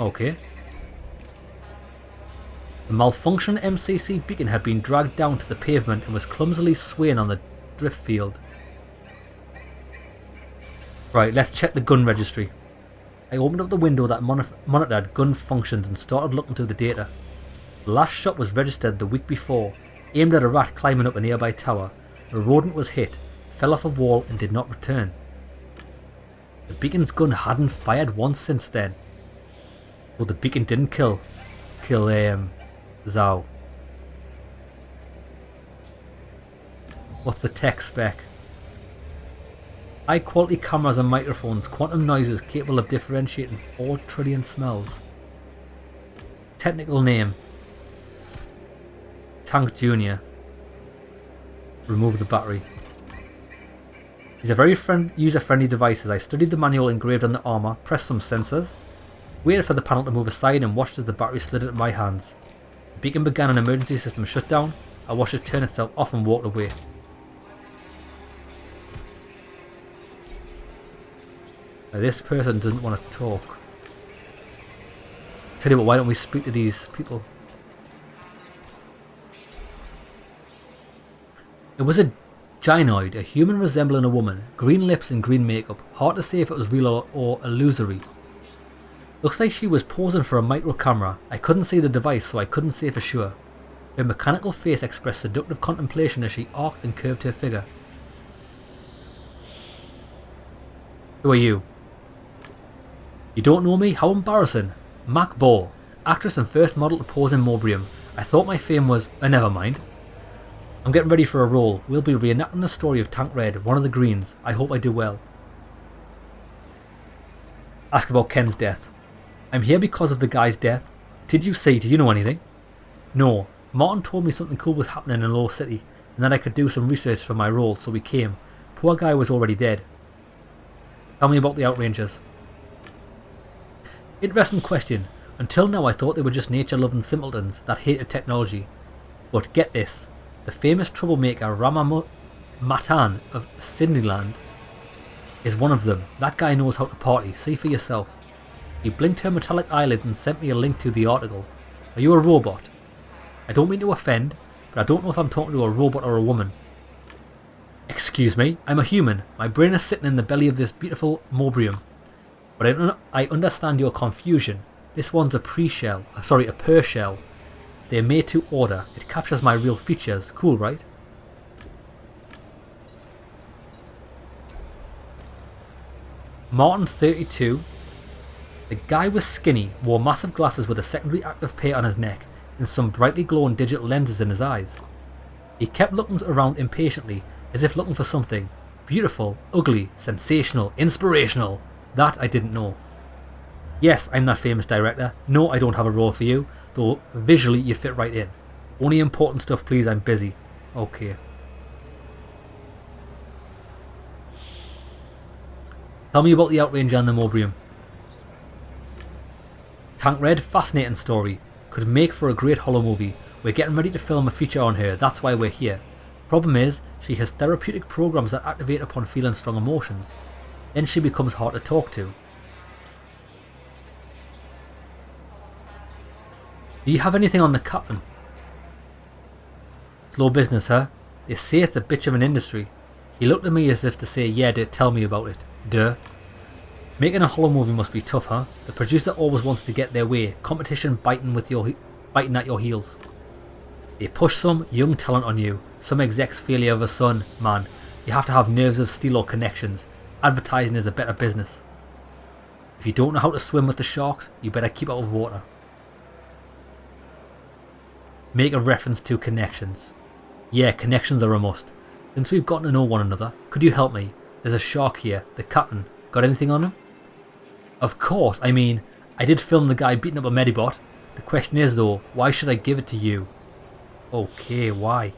Okay. The malfunctioned MCC beacon had been dragged down to the pavement and was clumsily swaying on the drift field. Right, let's check the gun registry. I opened up the window that monitored gun functions and started looking through the data. The last shot was registered the week before, aimed at a rat climbing up a nearby tower. The rodent was hit, fell off a wall and did not return. The beacon's gun hadn't fired once since then. Well, the beacon didn't kill Zhao. What's the tech spec? High quality cameras and microphones, quantum noises capable of differentiating 4 trillion smells. Technical name: Tank Jr. Remove the battery. These are very user-friendly devices. I studied the manual engraved on the armour, pressed some sensors, waited for the panel to move aside and watched as the battery slid into my hands. The beacon began an emergency system shutdown. I watched it turn itself off and walked away. Now, this person doesn't want to talk. Tell you what, why don't we speak to these people? It was a gynoid, a human resembling a woman, green lips and green makeup. Hard to say if it was real or illusory. Looks like she was posing for a micro camera. I couldn't see the device, so I couldn't say for sure. Her mechanical face expressed seductive contemplation as she arced and curved her figure. Who are you? You don't know me? How embarrassing. Mac Ball, actress and first model to pose in Mobrium. I thought my fame was... never mind. I'm getting ready for a role. We'll be reenacting the story of TankRed, one of the Greens. I hope I do well. Ask about Ken's death. I'm here because of the guy's death. Did you see? Do you know anything? No. Martin told me something cool was happening in Low City, and that I could do some research for my role, so we came. Poor guy was already dead. Tell me about the Outrangers. Interesting question. Until now I thought they were just nature-loving simpletons that hated technology. But get this. The famous troublemaker Rama Matan of Sydneyland is one of them. That guy knows how to party. See for yourself. He blinked her metallic eyelid and sent me a link to the article. Are you a robot? I don't mean to offend, but I don't know if I'm talking to a robot or a woman. Excuse me, I'm a human. My brain is sitting in the belly of this beautiful Mobrium. But I understand your confusion. This one's a pre-shell. Sorry, a per-shell. They're made to order. It captures my real features. Cool, right? Martin 32. The guy was skinny, wore massive glasses with a secondary active pair on his neck, and some brightly glowing digital lenses in his eyes. He kept looking around impatiently, as if looking for something. Beautiful, ugly, sensational, inspirational. That I didn't know. Yes, I'm that famous director. No, I don't have a role for you, though visually you fit right in. Only important stuff, please, I'm busy. Okay. Tell me about the Outranger and the Mobrium. TankRed, fascinating story. Could make for a great horror movie. We're getting ready to film a feature on her, that's why we're here. Problem is, she has therapeutic programs that activate upon feeling strong emotions. Then she becomes hard to talk to. Do you have anything on the captain? Slow business, huh? They say it's a bitch of an industry. He looked at me as if to say, yeah, tell me about it. Duh. Making a horror movie must be tough, huh? The producer always wants to get their way. Competition biting at your heels. They push some young talent on you. Some execs feel you have a son. Man, you have to have nerves of steel or connections. Advertising is a better business. If you don't know how to swim with the sharks, you better keep out of water. Make a reference to connections. Yeah, connections are a must. Since we've gotten to know one another, could you help me? There's a shark here, the captain. Got anything on him? Of course, I mean, I did film the guy beating up a Medbot. The question is though, why should I give it to you? Okay, why?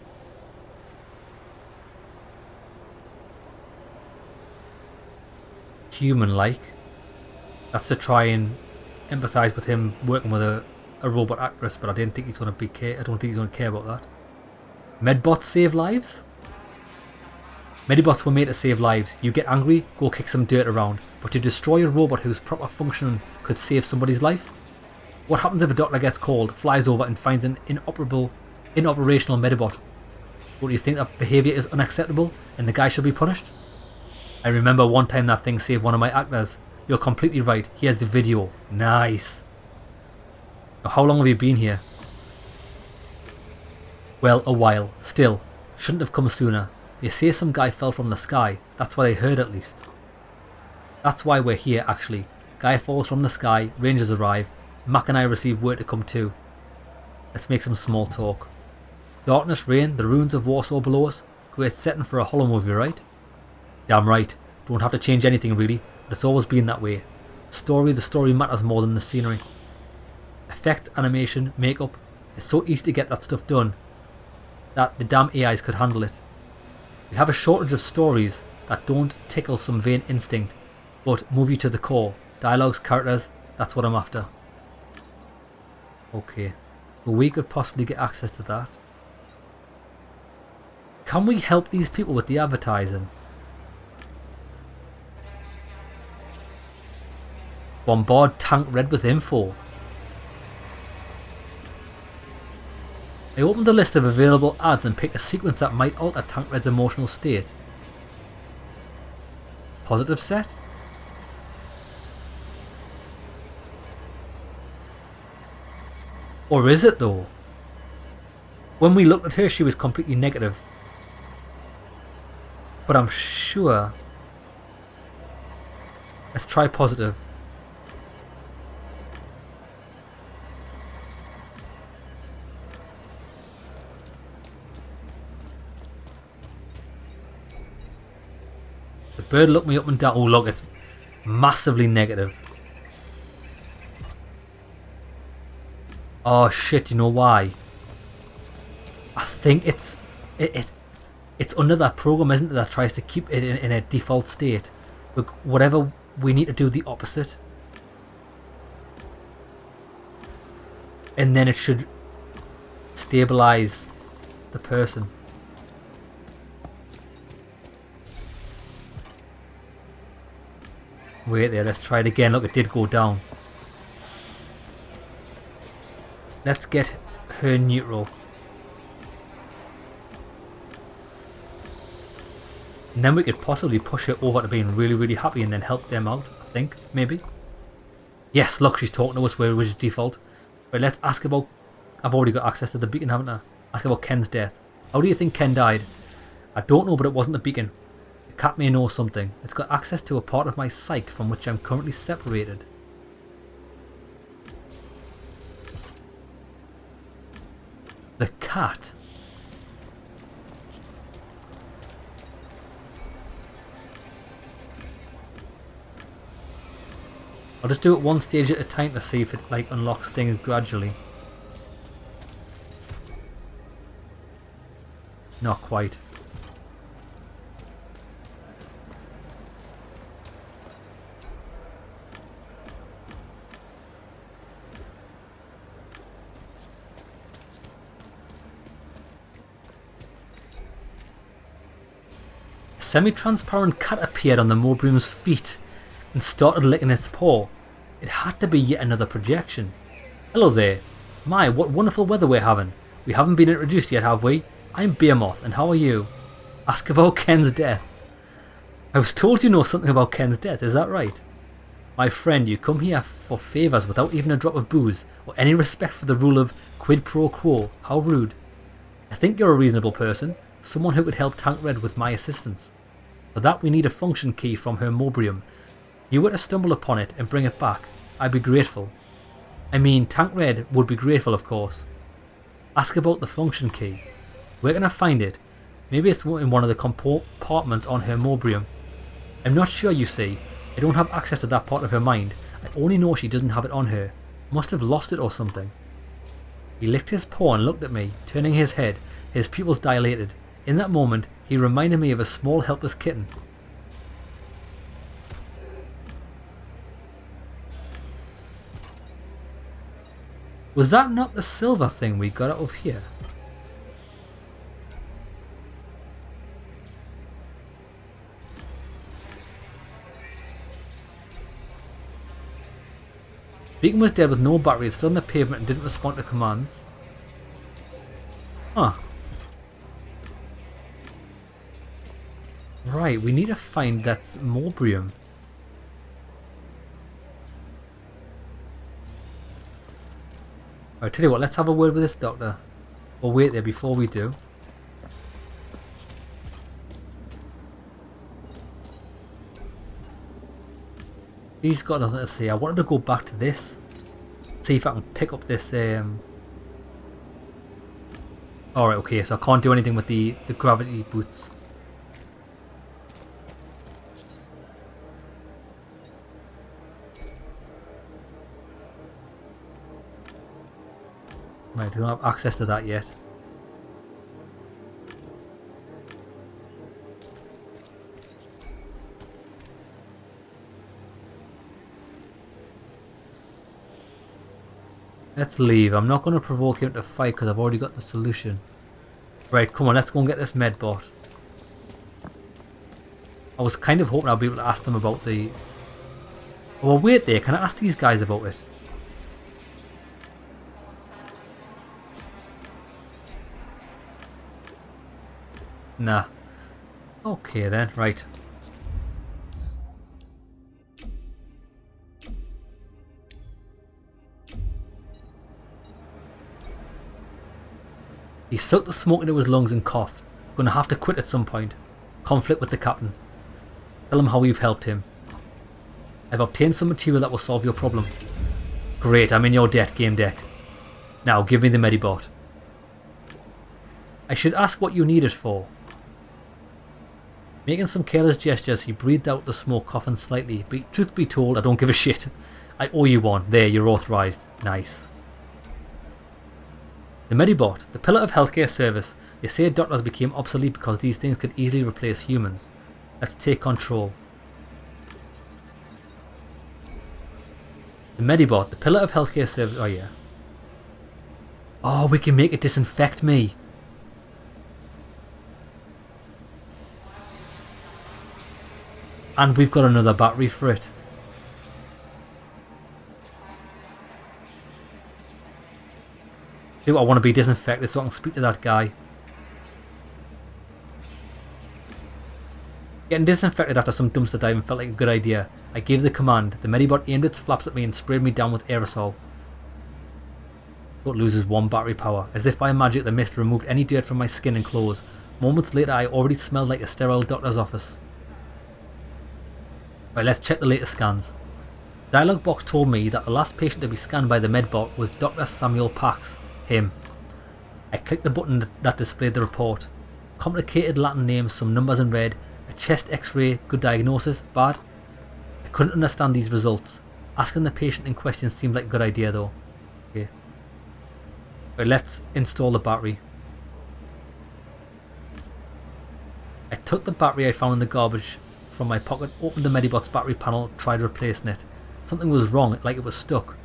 Human-like. That's to try and empathise with him working with a robot actress, but I didn't think he's gonna be I don't think he's gonna care about that. Medbots save lives? Medbots were made to save lives. You get angry, go kick some dirt around. But to destroy a robot whose proper function could save somebody's life? What happens if a doctor gets called, flies over and finds an inoperational Medbot? Don't you think that behaviour is unacceptable and the guy should be punished? I remember one time that thing saved one of my actors. You're completely right. Here's the video. Nice. Now, how long have you been here? Well, a while. Still, shouldn't have come sooner. They say some guy fell from the sky. That's what I heard at least. That's why we're here actually. Guy falls from the sky, Rangers arrive. Mac and I receive word to come too. Let's make some small talk. Darkness, rain, the ruins of Warsaw below us. Great setting for a horror movie, right? Damn right. Don't have to change anything really, but it's always been that way. The story matters more than the scenery. Effects, animation, makeup. It's so easy to get that stuff done that the damn AIs could handle it. We have a shortage of stories that don't tickle some vain instinct, but move you to the core. Dialogues, characters, that's what I'm after. Okay, so we could possibly get access to that. Can we help these people with the advertising? Bombard TankRed with info. I opened the list of available ads and picked a sequence that might alter TankRed's emotional state. Positive set? Or is it though? When we looked at her, she was completely negative. But I'm sure. Let's try positive. The bird looked me up and down. Oh look, it's massively negative. Oh shit, you know why? I think it's under that program, isn't it, that tries to keep it in a default state. But whatever, we need to do the opposite. And then it should stabilize the person. Wait there, let's try it again. Look, it did go down. Let's get her neutral. And then we could possibly push her over to being really, really happy and then help them out, I think, maybe. Yes, look, she's talking to us where it was default. But let's ask about... I've already got access to the beacon, haven't I? Ask about Ken's death. How do you think Ken died? I don't know, but it wasn't the beacon. The cat may know something. It's got access to a part of my psyche from which I'm currently separated. The cat? I'll just do it one stage at a time to see if it like unlocks things gradually. Not quite. A semi-transparent cat appeared on the Mobrium's feet and started licking its paw. It had to be yet another projection. Hello there. My, what wonderful weather we're having. We haven't been introduced yet, have we? I'm Beermoth, and how are you? Ask about Ken's death. I was told you know something about Ken's death, is that right? My friend, you come here for favours without even a drop of booze, or any respect for the rule of quid pro quo. How rude. I think you're a reasonable person, someone who could help TankRed with my assistance. For that we need a function key from her Mobrium. you were to stumble upon it and bring it back, I'd be grateful. I mean, TankRed would be grateful, of course. Ask about the function key. Where can I find it? Maybe it's in one of the compartments on her mobrium. I'm not sure, you see. I don't have access to that part of her mind. I only know she doesn't have it on her. Must have lost it or something. He licked his paw and looked at me, turning his head, his pupils dilated. In that moment, he reminded me of a small helpless kitten. Was that not the silver thing we got out of here? Beacon was dead with no battery. It stood on the pavement and didn't respond to commands. Huh. Right, we need to find that mobrium. I'll tell you what, let's have a word with this doctor. Or wait there before we do. He's got nothing to say. I wanted to go back to this. See if I can pick up this Alright, okay, so I can't do anything with the gravity boots. Right, I don't have access to that yet. Let's leave. I'm not going to provoke him to fight because I've already got the solution. Right, come on, let's go and get this Medbot. I was kind of hoping I'll be able to ask them about the... Oh, wait there, can I ask these guys about it? Nah. Okay then, right. He sucked the smoke into his lungs and coughed. Gonna have to quit at some point. Conflict with the captain. Tell him how we've helped him. I've obtained some material that will solve your problem. Great, I'm in your debt, GameDEC. Now give me the Medbot. I should ask what you need it for. Making some careless gestures, he breathed out the smoke, coughing slightly. But truth be told, I don't give a shit. I owe you one. There, you're authorised. Nice. The Medbot, the pillar of healthcare service. They say doctors became obsolete because these things could easily replace humans. Let's take control. The Medbot, the pillar of healthcare service. Oh yeah. Oh, we can make it disinfect me. And we've got another battery for it. I want to be disinfected so I can speak to that guy. Getting disinfected after some dumpster diving felt like a good idea. I gave the command. The Medbot aimed its flaps at me and sprayed me down with aerosol. It loses one battery power. As if by magic the mist removed any dirt from my skin and clothes. Moments later I already smelled like a sterile doctor's office. Right, let's check the latest scans. The dialogue box told me that the last patient to be scanned by the Medbot was Dr. Samuel Pax. Him. I clicked the button that displayed the report. Complicated Latin names, some numbers in red, a chest x-ray, good diagnosis, bad. I couldn't understand these results. Asking the patient in question seemed like a good idea though. Okay. Right, let's install the battery. I took the battery I found in the garbage from my pocket, opened the Medbot's battery panel, tried replacing it. Something was wrong, like it was stuck.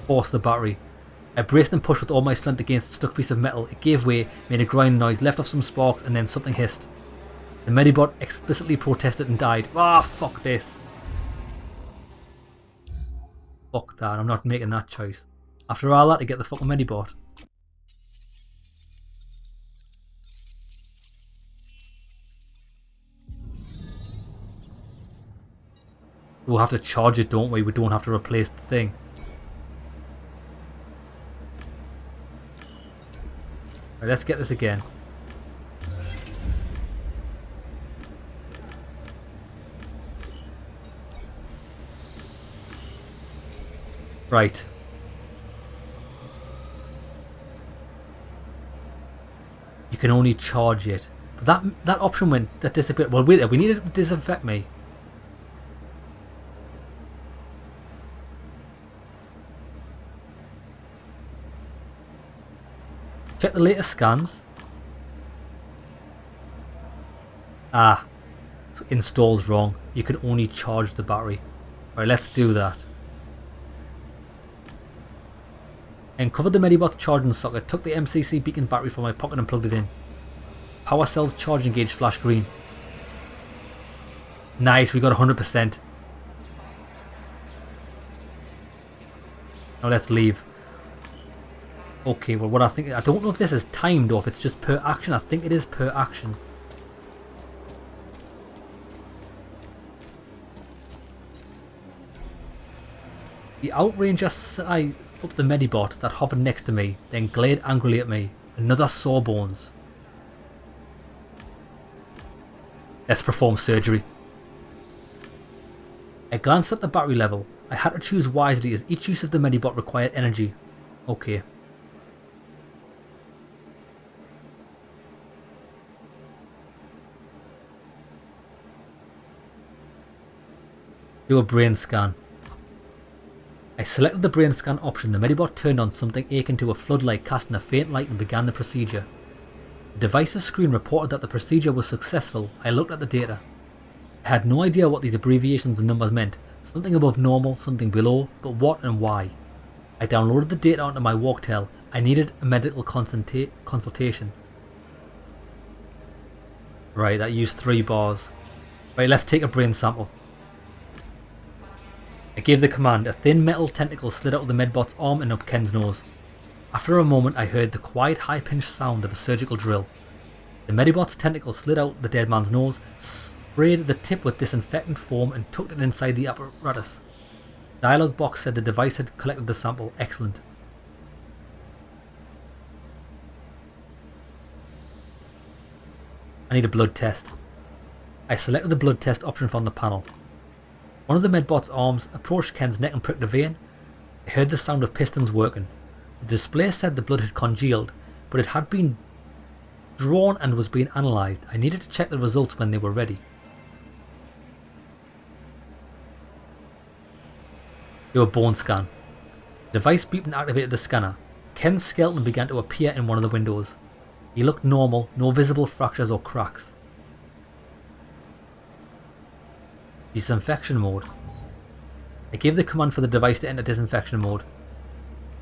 Forced the battery. I braced and pushed with all my strength against the stuck piece of metal. It gave way, made a grinding noise, left off some sparks, and then something hissed. The Medbot explicitly protested and died. Ah, fuck this. Fuck that, I'm not making that choice. After all that, to get the fucking Medbot. We'll have to charge it, don't we? We don't have to replace the thing. Right, let's get this again. Right. You can only charge it. But that option that disappeared. Well, wait there. We need it to disinfect me. Check the latest scans. Ah. So installs wrong. You can only charge the battery. Right, let's do that. Uncovered the Medbot charging socket, took the MCC beacon battery from my pocket and plugged it in. Power cells charging gauge flash green. Nice, we got 100%. Now let's leave. Okay, well what I think, I don't know if this is timed or if it's just per action. I think it is per action. The outranger sized up the Medbot that hovered next to me, then glared angrily at me. Another sawbones. Let's perform surgery. I glanced at the battery level. I had to choose wisely as each use of the Medbot required energy. Okay. Do a brain scan. I selected the brain scan option. The Medbot turned on, something akin to a floodlight, casting a faint light, and began the procedure. The device's screen reported that the procedure was successful. I looked at the data. I had no idea what these abbreviations and numbers meant. Something above normal, something below, but what and why? I downloaded the data onto my walktail. I needed a medical consultation. Right, that used 3 bars. Right, let's take a brain sample. I gave the command. A thin metal tentacle slid out of the Medbot's arm and up Ken's nose. After a moment I heard the quiet high-pitched sound of a surgical drill. The Medbot's tentacle slid out the dead man's nose, sprayed the tip with disinfectant foam and tucked it inside the apparatus. The dialog box said the device had collected the sample. Excellent. I need a blood test. I selected the blood test option from the panel. One of the Medbot's arms approached Ken's neck and pricked a vein. I heard the sound of pistons working. The display said the blood had congealed, but it had been drawn and was being analysed. I needed to check the results when they were ready. Do a bone scan. The device beeped and activated the scanner. Ken's skeleton began to appear in one of the windows. He looked normal, no visible fractures or cracks. Disinfection mode. I gave the command for the device to enter disinfection mode.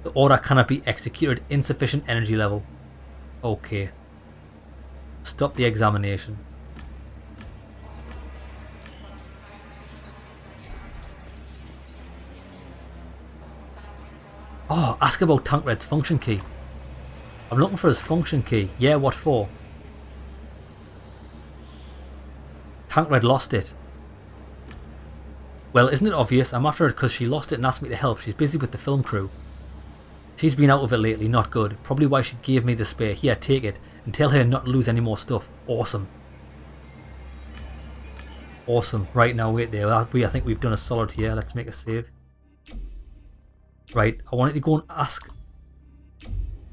The order cannot be executed. Insufficient energy level. Okay. Stop the examination. Oh, ask about TankRed's function key. I'm looking for his function key. Yeah, what for? TankRed lost it. Well, isn't it obvious? I'm after her because she lost it and asked me to help. She's busy with the film crew. She's been out of it lately, not good. Probably why she gave me the spare. Here, take it. And tell her not to lose any more stuff. Awesome. Awesome. Right, now wait there. I think we've done a solid here. Let's make a save. Right, I wanted to go and ask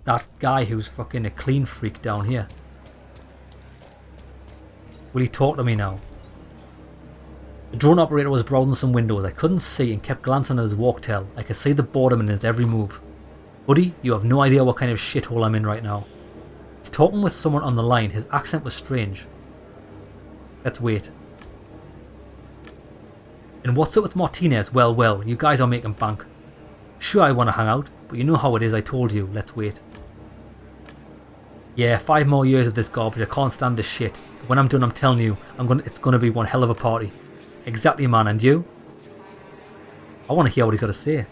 that guy who's fucking a clean freak down here. Will he talk to me now? The drone operator was browsing some windows. I couldn't see and kept glancing at his walktail. I could see the boredom in his every move. Buddy, you have no idea what kind of shithole I'm in right now. He's talking with someone on the line. His accent was strange. Let's wait. And what's up with Martinez? Well, you guys are making bank. Sure, I want to hang out, but you know how it is. I told you. Let's wait. Yeah, 5 more years of this garbage. I can't stand this shit. But when I'm done, I'm telling you, it's gonna be one hell of a party. Exactly, man. And you? I want to hear what he's got to say.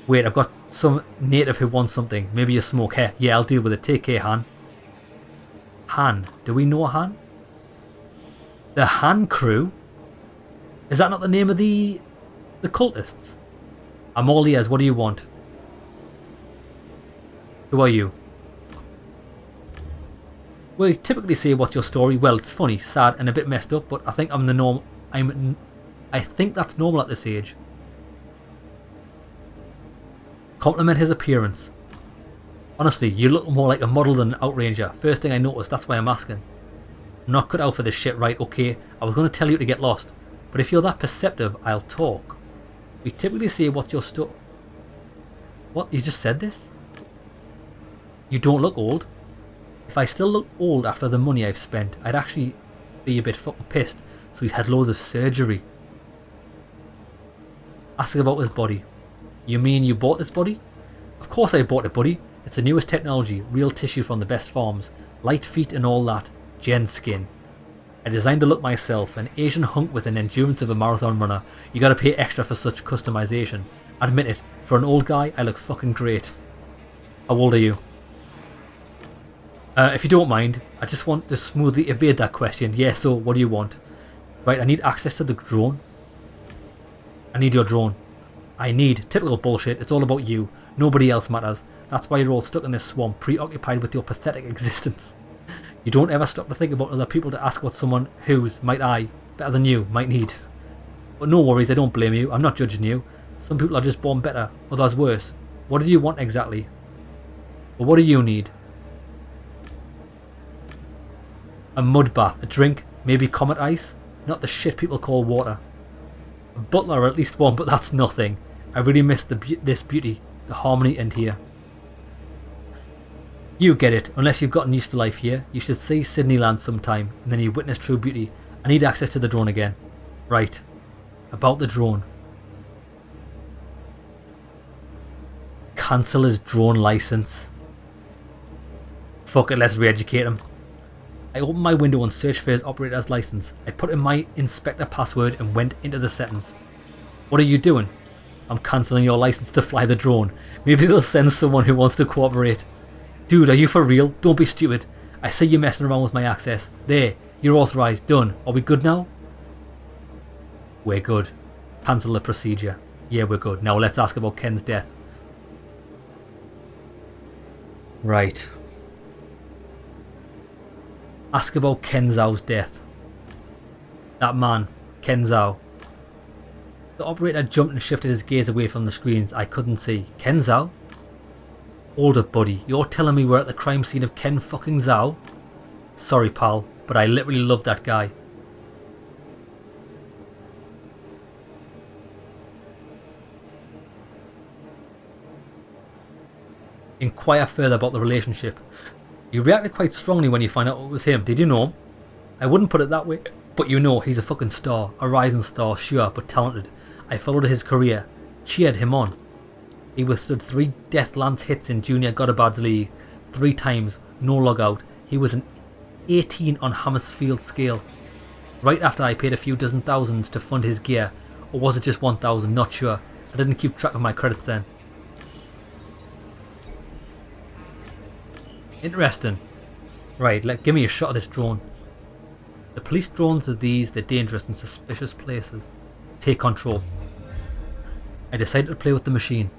Wait, I've got some native who wants something. Maybe a smoke. Here, yeah, I'll deal with it. Take care, Han. Han. Do we know Han? The Han crew? Is that not the name of the cultists? I'm all ears. What do you want? Who are you? We typically say, what's your story? Well, it's funny, sad, and a bit messed up, but I think I'm the norm. I think that's normal at this age. Compliment his appearance. Honestly, you look more like a model than an outranger. First thing I noticed, that's why I'm asking. I'm not cut out for this shit, right? Okay, I was going to tell you to get lost, but if you're that perceptive, I'll talk. We typically say, what's your story? What? You just said this? You don't look old. If I still look old after the money I've spent, I'd actually be a bit fucking pissed. So he's had loads of surgery. Asking about his body. You mean you bought this body? Of course I bought it, buddy. It's the newest technology, real tissue from the best farms, light feet and all that, gen skin. I designed the look myself, an Asian hunk with an endurance of a marathon runner. You gotta pay extra for such customization. Admit it, for an old guy, I look fucking great. How old are you? If you don't mind, I just want to smoothly evade that question. Yeah, so what do you want? Right, I need access to the drone. I need your drone. I need. Typical bullshit, it's all about you. Nobody else matters. That's why you're all stuck in this swamp, preoccupied with your pathetic existence. You don't ever stop to think about other people to ask what someone who's, might I, better than you, might need. But no worries, I don't blame you. I'm not judging you. Some people are just born better, others worse. What do you want exactly? Well, what do you need? A mud bath, a drink, maybe Comet Ice, not the shit people call water. A butler, or at least one, but that's nothing. I really miss this beauty, the harmony in here. You get it, unless you've gotten used to life here. You should see Sydneyland sometime, and then you witness true beauty. I need access to the drone again. Right. About the drone. Cancel his drone license. Fuck it, let's re-educate him. I opened my window and searched for his operator's license. I put in my inspector password and went into the settings. What are you doing? I'm cancelling your license to fly the drone. Maybe they'll send someone who wants to cooperate. Dude, are you for real? Don't be stupid. I see you messing around with my access. There, you're authorised. Done. Are we good now? We're good. Cancel the procedure. Yeah, we're good. Now let's ask about Ken's death. Right. Ask about Ken Zhao's death. That man, Ken Zhao. The operator jumped and shifted his gaze away from the screens I couldn't see. Ken Zhao? Hold up, buddy. You're telling me we're at the crime scene of Ken fucking Zhao? Sorry, pal, but I literally love that guy. Inquire further about the relationship. You reacted quite strongly when you found out it was him. Did you know him? I wouldn't put it that way, but you know, he's a fucking star. A rising star, sure, but talented. I followed his career, cheered him on. He withstood 3 Death Lance hits in Junior Godabad's League. 3 times, no logout. He was an 18 on Hammersfield scale. Right after I paid a few dozen thousands to fund his gear. Or was it just 1,000? Not sure. I didn't keep track of my credits then. Interesting. Right, give me a shot of this drone. The police drones are these, they're dangerous in suspicious places. Take control. I decided to play with the machine.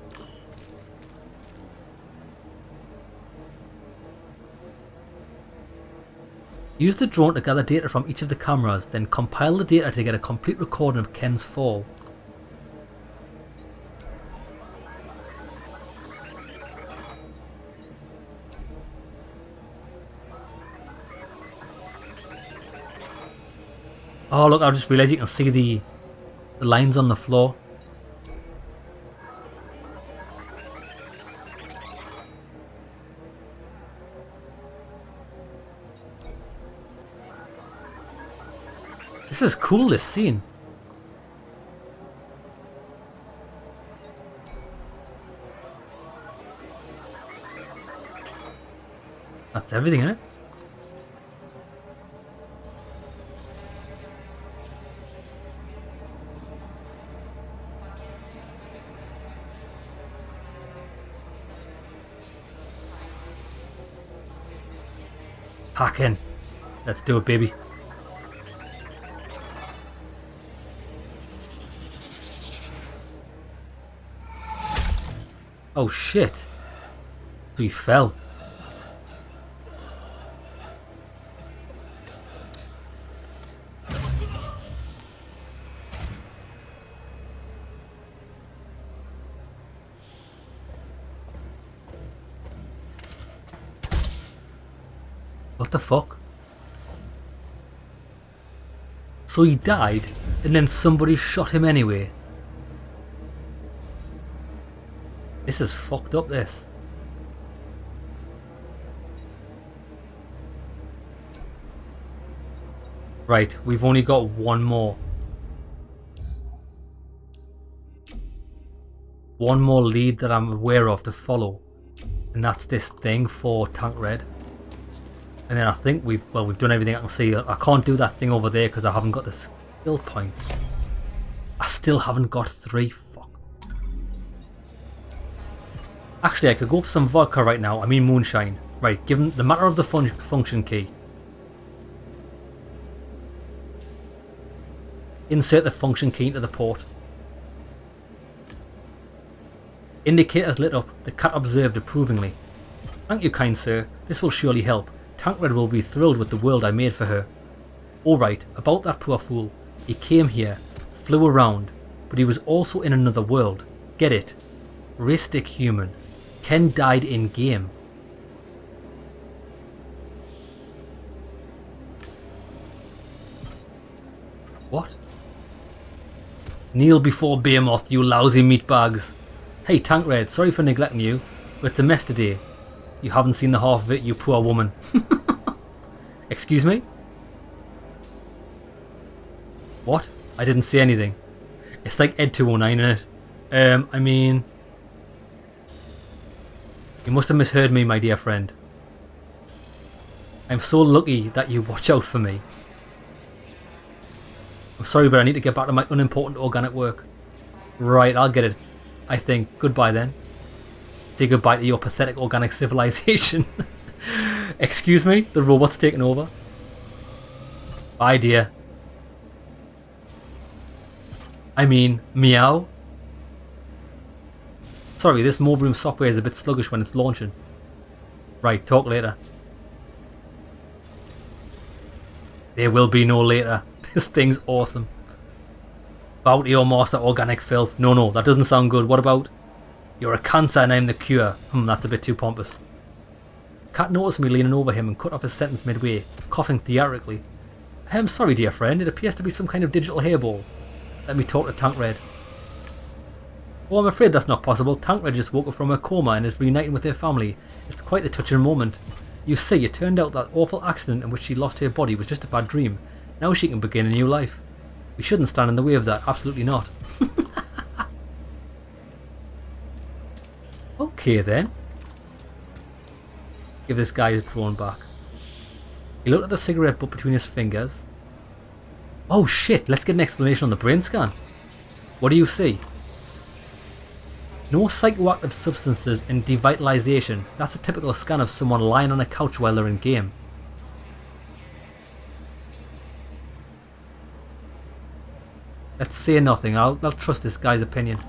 Use the drone to gather data from each of the cameras, then compile the data to get a complete recording of Ken's fall. Oh look, I just realised you can see the lines on the floor. This is cool, this scene. That's everything, isn't it? Hack in. Let's do it, baby. Oh shit. So he fell. What the fuck? So he died, and then somebody shot him anyway. This is fucked up, this. Right, we've only got one more. One more lead that I'm aware of to follow. And that's this thing for TankRed. And then I think we've done everything I can see. I can't do that thing over there because I haven't got the skill points. I still haven't got 3. Fuck. Actually, I could go for some vodka right now. I mean moonshine. Right, given the matter of the function key. Insert the function key into the port. Indicators lit up. The cat observed approvingly. Thank you, kind sir. This will surely help. TankRed will be thrilled with the world I made for her. Alright, about that poor fool. He came here, flew around, but he was also in another world. Get it? Racistic human. Ken died in game. What? Kneel before Behemoth, you lousy meatbags. Hey TankRed, sorry for neglecting you, but it's a mess today. You haven't seen the half of it, you poor woman. Excuse me? What? I didn't see anything. It's like Ed 209 in it. I mean... You must have misheard me, my dear friend. I'm so lucky that you watch out for me. I'm sorry, but I need to get back to my unimportant organic work. Right, I'll get it. I think. Goodbye then. Say goodbye to your pathetic organic civilization. Excuse me? The robot's taken over. Bye, dear. I mean, meow. Sorry, this Mob software is a bit sluggish when it's launching. Right, talk later. There will be no later. This thing's awesome. Bow to your master, organic filth. No, that doesn't sound good. What about... You're a cancer and I'm the cure. That's a bit too pompous. Cat noticed me leaning over him and cut off his sentence midway, coughing theatrically. I'm sorry, dear friend. It appears to be some kind of digital hairball. Let me talk to TankRed. Oh, I'm afraid that's not possible. TankRed just woke up from her coma and is reuniting with her family. It's quite a touching moment. You see, it turned out that awful accident in which she lost her body was just a bad dream. Now she can begin a new life. We shouldn't stand in the way of that. Absolutely not. Okay then. Give this guy his drone back. He looked at the cigarette butt between his fingers. Oh shit, let's get an explanation on the brain scan. What do you see? No psychoactive substances in devitalization. That's a typical scan of someone lying on a couch while they're in game. Let's say nothing. I'll trust this guy's opinion.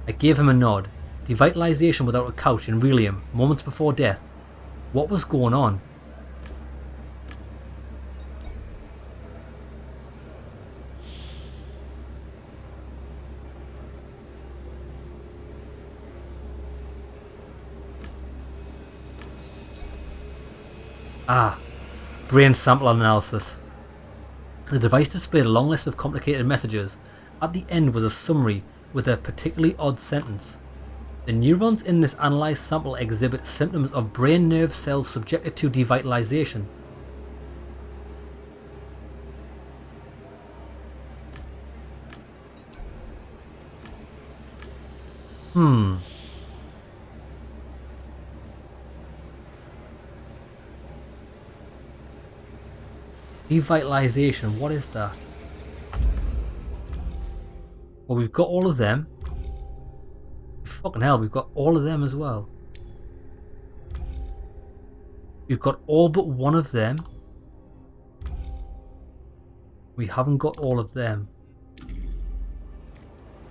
I gave him a nod. Devitalization without a couch in Relium, moments before death. What was going on? Brain sample analysis. The device displayed a long list of complicated messages. At the end was a summary with a particularly odd sentence. The neurons in this analysed sample exhibit symptoms of brain nerve cells subjected to devitalization. Devitalization, what is that? Well, we've got all of them. Fucking hell, we've got all of them as well. We've got all but one of them. We haven't got all of them.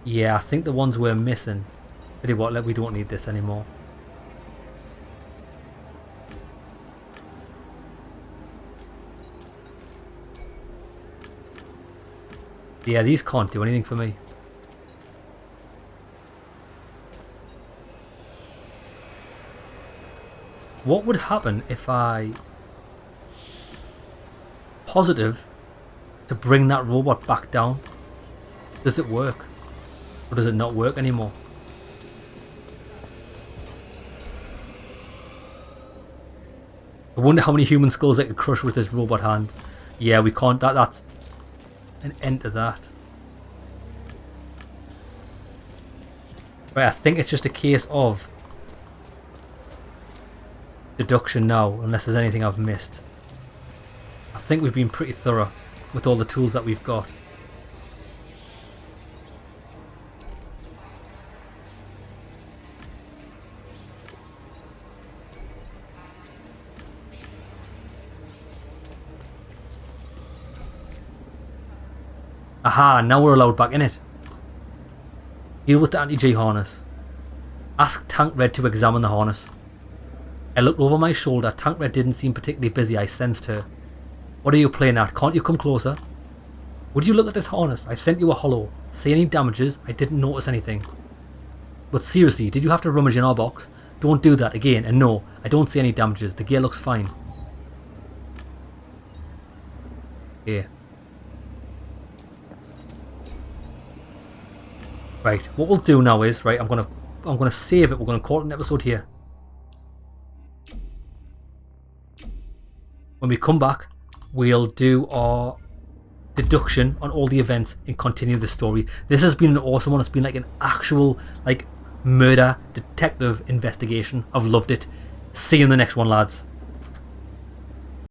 Yeah, I think the ones we're missing. Tell you what, we don't need this anymore. Yeah, these can't do anything for me. What would happen if I positive to bring that robot back down? Does it work? Or does it not work anymore? I wonder how many human skulls I could crush with this robot hand. Yeah, we can't. That's an end to that. Right, I think it's just a case of deduction now, unless there's anything I've missed. I think we've been pretty thorough with all the tools that we've got. Aha, now we're allowed back in it. Deal with the anti-G harness. Ask TankRed to examine the harness. I looked over my shoulder. TankRed didn't seem particularly busy. I sensed her. What are you playing at? Can't you come closer? Would you look at this harness? I've sent you a hollow. See any damages? I didn't notice anything. But seriously, did you have to rummage in our box? Don't do that again. And no, I don't see any damages. The gear looks fine. Okay. Right, what we'll do now is, right, I'm gonna save it. We're gonna call it an episode here. When we come back, we'll do our deduction on all the events and continue the story. This has been an awesome one. It's been like an actual like murder detective investigation. I've loved it. See you in the next one, lads.